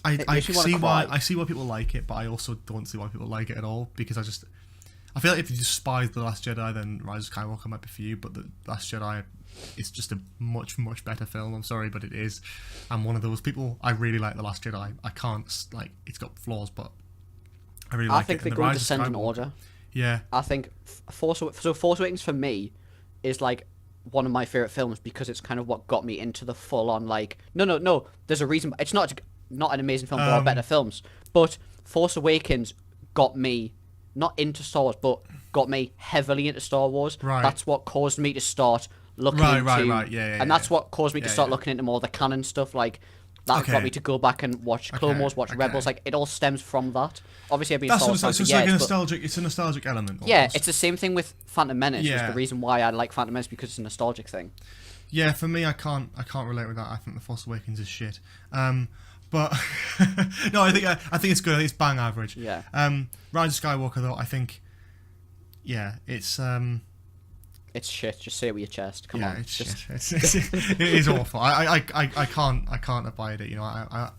I see why people like it, but I also don't see why people like it at all because I feel like if you despise The Last Jedi, then Rise of Skywalker might be for you, but The Last Jedi is just a much, much better film. I'm sorry, but it is. I'm one of those people. I really like The Last Jedi. I can't, like, it's got flaws, but I really like it. I think they're going to descend in order. Yeah. I think Force Awakens for me is like one of my favorite films because it's kind of what got me into the full on like no there's a reason it's not an amazing film, there are better films, but Force Awakens got me not into Star Wars but got me heavily into Star Wars. Right. That's what caused me to start looking into and that's what caused me to start looking into more the canon stuff, like that got me to go back and watch Clone Wars, watch Rebels. Like it all stems from that. Obviously, I've been Star Wars fan for years. It's a nostalgic element. Almost. Yeah, it's the same thing with Phantom Menace. Yeah. The reason why I like Phantom Menace because it's a nostalgic thing. Yeah, for me, I can't relate with that. I think The Force Awakens is shit. But no, I think it's good. I think it's bang average. Yeah. Rise of Skywalker, though, I think, yeah, it's shit. Just say it with your chest. Come on. It's shit. It is awful. I can't abide it. You know.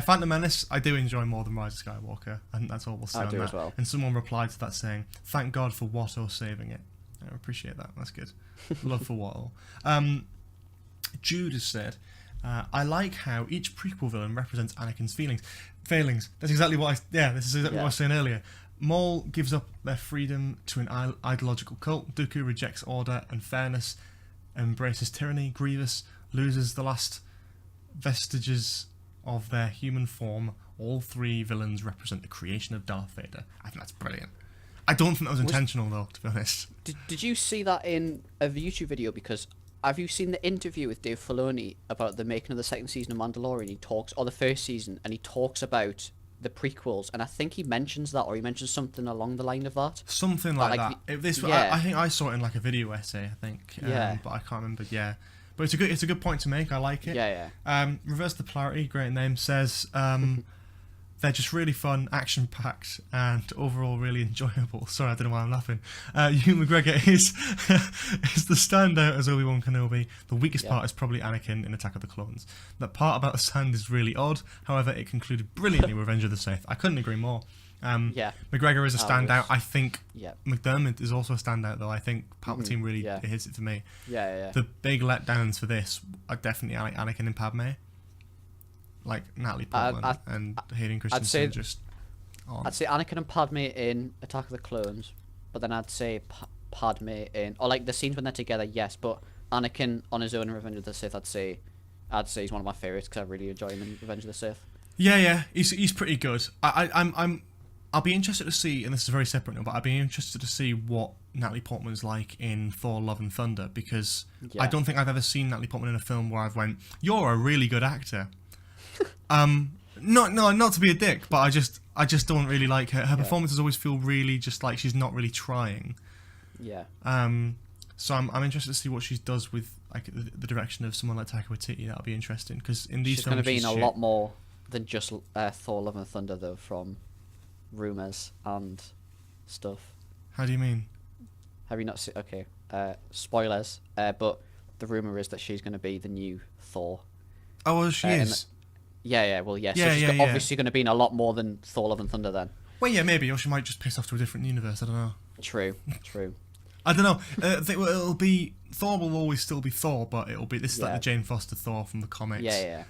Phantom Menace I do enjoy more than Rise of Skywalker. I think that's all we'll say on that. As well. And someone replied to that saying, "Thank God for Watto saving it." I appreciate that. That's good. Love for Watto. Jude has said, "I like how each prequel villain represents Anakin's failings." That's exactly what this is exactly what I was saying earlier. Maul gives up their freedom to an ideological cult. Dooku rejects order and fairness, embraces tyranny. Grievous loses the last vestiges of their human form. All 3 villains represent the creation of Darth Vader. I think that's brilliant. I don't think that was intentional, though, to be honest. Did you see that in a YouTube video? Because have you seen the interview with Dave Filoni about the making of the 2nd season of Mandalorian? Or the 1st season, and he talks about the prequels, and I think he mentions that, or he mentions something along the line of that. Something like that. I think I saw it in like a video essay. I think, but I can't remember. Yeah, but it's a good point to make. I like it. Yeah. Reverse the Polarity, great name, says They're just really fun, action-packed, and overall really enjoyable. Sorry, I don't know why I'm laughing. Ewan McGregor is is the standout as Obi-Wan Kenobi. The weakest part is probably Anakin in Attack of the Clones. That part about the sand is really odd. However, it concluded brilliantly with Revenge of the Sith. I couldn't agree more. McGregor is a standout. I think McDermott is also a standout, though. I think Palpatine really hits it for me. The big letdowns for this are definitely Anakin and Padme. Like Natalie Portman and Hayden Christensen just on. I'd say Anakin and Padme in Attack of the Clones, but then I'd say Padme in, or like the scenes when they're together, yes, but Anakin on his own in Revenge of the Sith, I'd say he's one of my favorites because I really enjoy him in Revenge of the Sith. Yeah, he's pretty good. I'll be interested to see, and this is very separate now, but I'd be interested to see what Natalie Portman's like in Thor: Love and Thunder, because I don't think I've ever seen Natalie Portman in a film where I've went, "You're a really good actor." Not to be a dick, but I just don't really like her. Her performances always feel really just like she's not really trying. Yeah. So I'm interested to see what she does with like the direction of someone like Taika Waititi. That'll be interesting because in these she's films going to be in a lot more than just Thor: Love and Thunder, though, from rumors and stuff. How do you mean? Have you not seen? Okay. Spoilers. But the rumor is that she's going to be the new Thor. Oh, well, she is. Well, yeah. So she's obviously going to be in a lot more than Thor: Love and Thunder then. Well, yeah, maybe, or she might just piss off to a different universe. I don't know. True. I don't know. I think it'll be Thor will always still be Thor, but it'll be this is like the Jane Foster Thor from the comics. Yeah.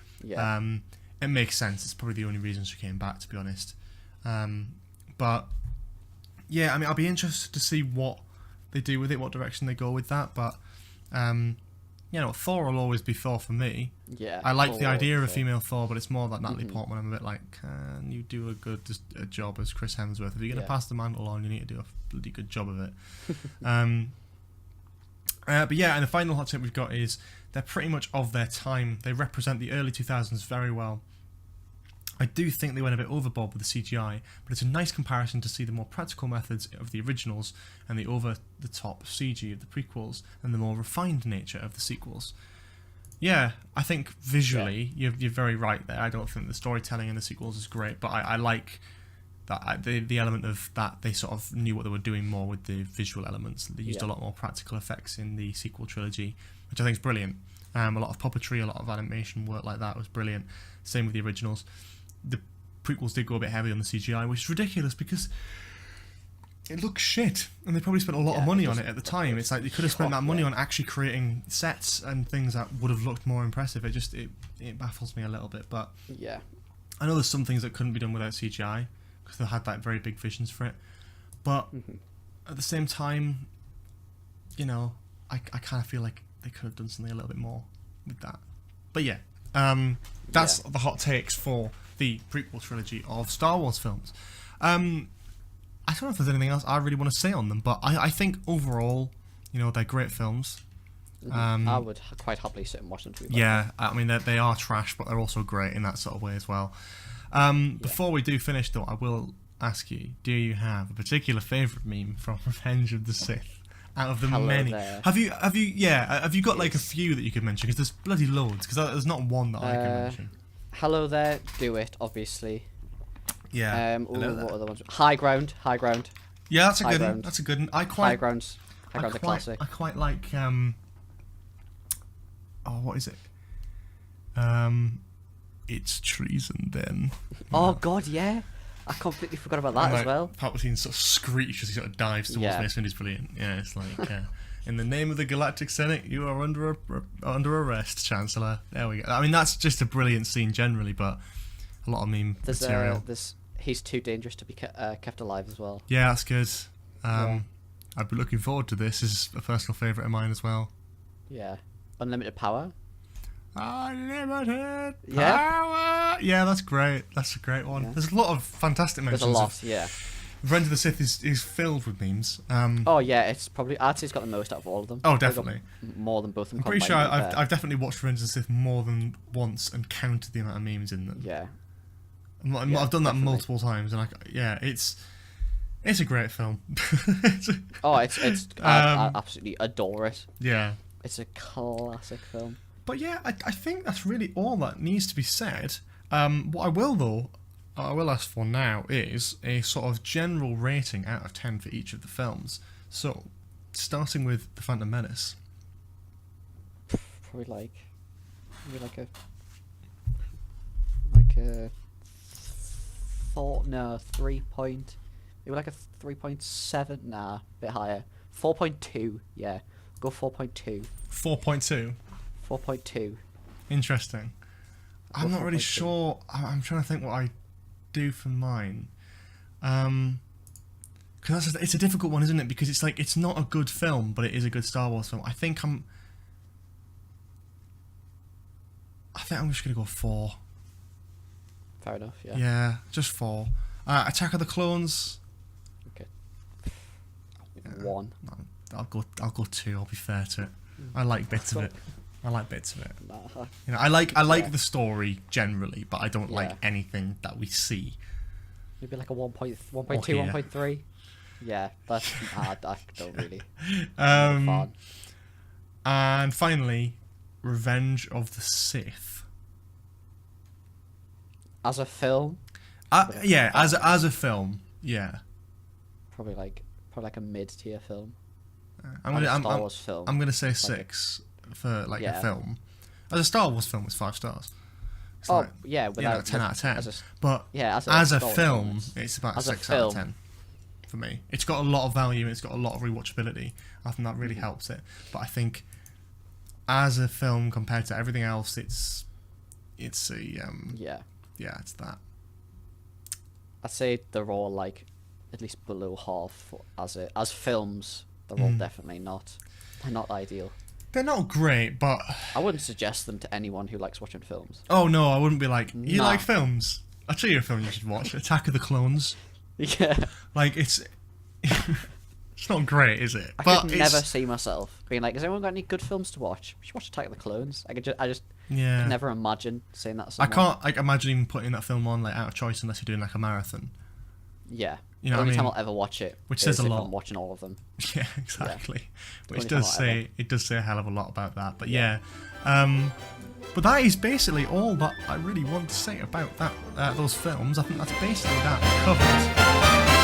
It makes sense. It's probably the only reason she came back, to be honest. But yeah, I mean, I'll be interested to see what they do with it, what direction they go with that. But Thor will always be Thor for me. Yeah, I like the idea of a female Thor, but it's more that Natalie Portman. I'm a bit like, can you do a good job as Chris Hemsworth? If you're going to pass the mantle on, you need to do a bloody good job of it. But yeah, and the final hot tip we've got is they're pretty much of their time. They represent the early 2000s very well. I do think they went a bit overboard with the CGI, but it's a nice comparison to see the more practical methods of the originals and the over-the-top CG of the prequels and the more refined nature of the sequels. Yeah, I think visually you're very right there. I don't think the storytelling in the sequels is great, but I like that the element of that they sort of knew what they were doing more with the visual elements. They used a lot more practical effects in the sequel trilogy, which I think is brilliant. A lot of puppetry, a lot of animation work like that was brilliant. Same with the originals. The prequels did go a bit heavy on the CGI, which is ridiculous because it looks shit, and they probably spent a lot of money on it at the time. It's like they could have spent that money on actually creating sets and things that would have looked more impressive. It baffles me a little bit, but I know there's some things that couldn't be done without CGI because they had like very big visions for it. But at the same time, I kind of feel like they could have done something a little bit more with that. But yeah, that's the hot takes for the prequel trilogy of Star Wars films. I don't know if there's anything else I really want to say on them, but I think overall, they're great films. I would quite happily sit and watch them too. Yeah, I mean, they are trash, but they're also great in that sort of way as well. Before we do finish, though, I will ask you, do you have a particular favourite meme from Revenge of the Sith? Out of the many, there. have you got like a few that you could mention? Because there's bloody loads. Because there's not one that I can mention. Hello there, do it obviously. Yeah. What other ones? High ground. Yeah, that's a good one. That's a good one. High ground's a classic. I quite like. What is it? It's treason then. Oh God, yeah. I completely forgot about that as well. Palpatine sort of screeches, he sort of dives towards Mace Windu. It's brilliant. Yeah, it's like, in the name of the Galactic Senate, you are under arrest, Chancellor. There we go. I mean, that's just a brilliant scene generally, but a lot of meme material. He's too dangerous to be kept alive as well. Yeah, that's good. I'd be looking forward to this. This is a personal favourite of mine as well. Yeah. Unlimited power. Unlimited power. Yeah, that's great. That's a great one. There's a lot of fantastic mentions. There's a lot, yeah. Revenge of the Sith is filled with memes. It's probably I'd say it's got the most out of all of them. Oh, definitely. More than both of them. I'm pretty sure I've definitely watched Revenge of the Sith more than once and counted the amount of memes in them. Yeah. I've done that multiple times, and it's a great film. I absolutely adore it. Yeah. It's a classic film. But yeah, I think that's really all that needs to be said. What I will, though, what I will ask for now is a sort of general rating out of 10 for each of the films. So, starting with The Phantom Menace. Probably like a thought. No, 3 point. Maybe like a 3.7. Nah, a bit higher. 4.2. Yeah, go 4.2. 4.2. 4.2. Interesting. I'm not really sure. I'm trying to think what I do for mine. Because it's a difficult one, isn't it? Because it's like, it's not a good film, but it is a good Star Wars film. I think I'm just gonna go 4. Fair enough. Yeah. Yeah, just 4. Attack of the Clones. Okay. 1. I'll go 2. I'll be fair to it. I like bits of it. Nah. You know, I like the story generally, but I don't like Yeah. anything that we see. Maybe like a 1.2, Okay, yeah. 1.3. Yeah, that's I don't really. And finally, Revenge of the Sith. As a film, Yeah, as a film, yeah. probably like a mid-tier film. I'm Star Wars film. I'm gonna say 6 for like a film. As a Star Wars film, it's 5 stars. It's like, yeah, without 10 out of 10. But as a Star Wars film, it's about as a 6 out of film. 10 for me. It's got a lot of value. It's got a lot of rewatchability. I think that really helps it. But I think as a film compared to everything else, it's a yeah, it's that. I'd say they're all like at least below half as films. They're all definitely not. They're not ideal. They're not great, but I wouldn't suggest them to anyone who likes watching films. oh no, I wouldn't be like, you Nah. like films? I'll tell you a film you should watch: Attack of the Clones. Yeah, Like it's not great, is it? I But could never see myself being like, "Has anyone got any good films to watch? We should watch Attack of the Clones." I just yeah. could never imagine saying that to I someone. can't like imagine even putting that film on like out of choice unless you're doing like a marathon. Yeah, You know the what I only time mean? I'll ever watch it, Which is says a if lot. I'm watching all of them. Yeah, exactly. Which only time does I'll ever- say a hell of a lot about that. But yeah, but that is basically all that I really want to say about that those films. I think that's basically that covered.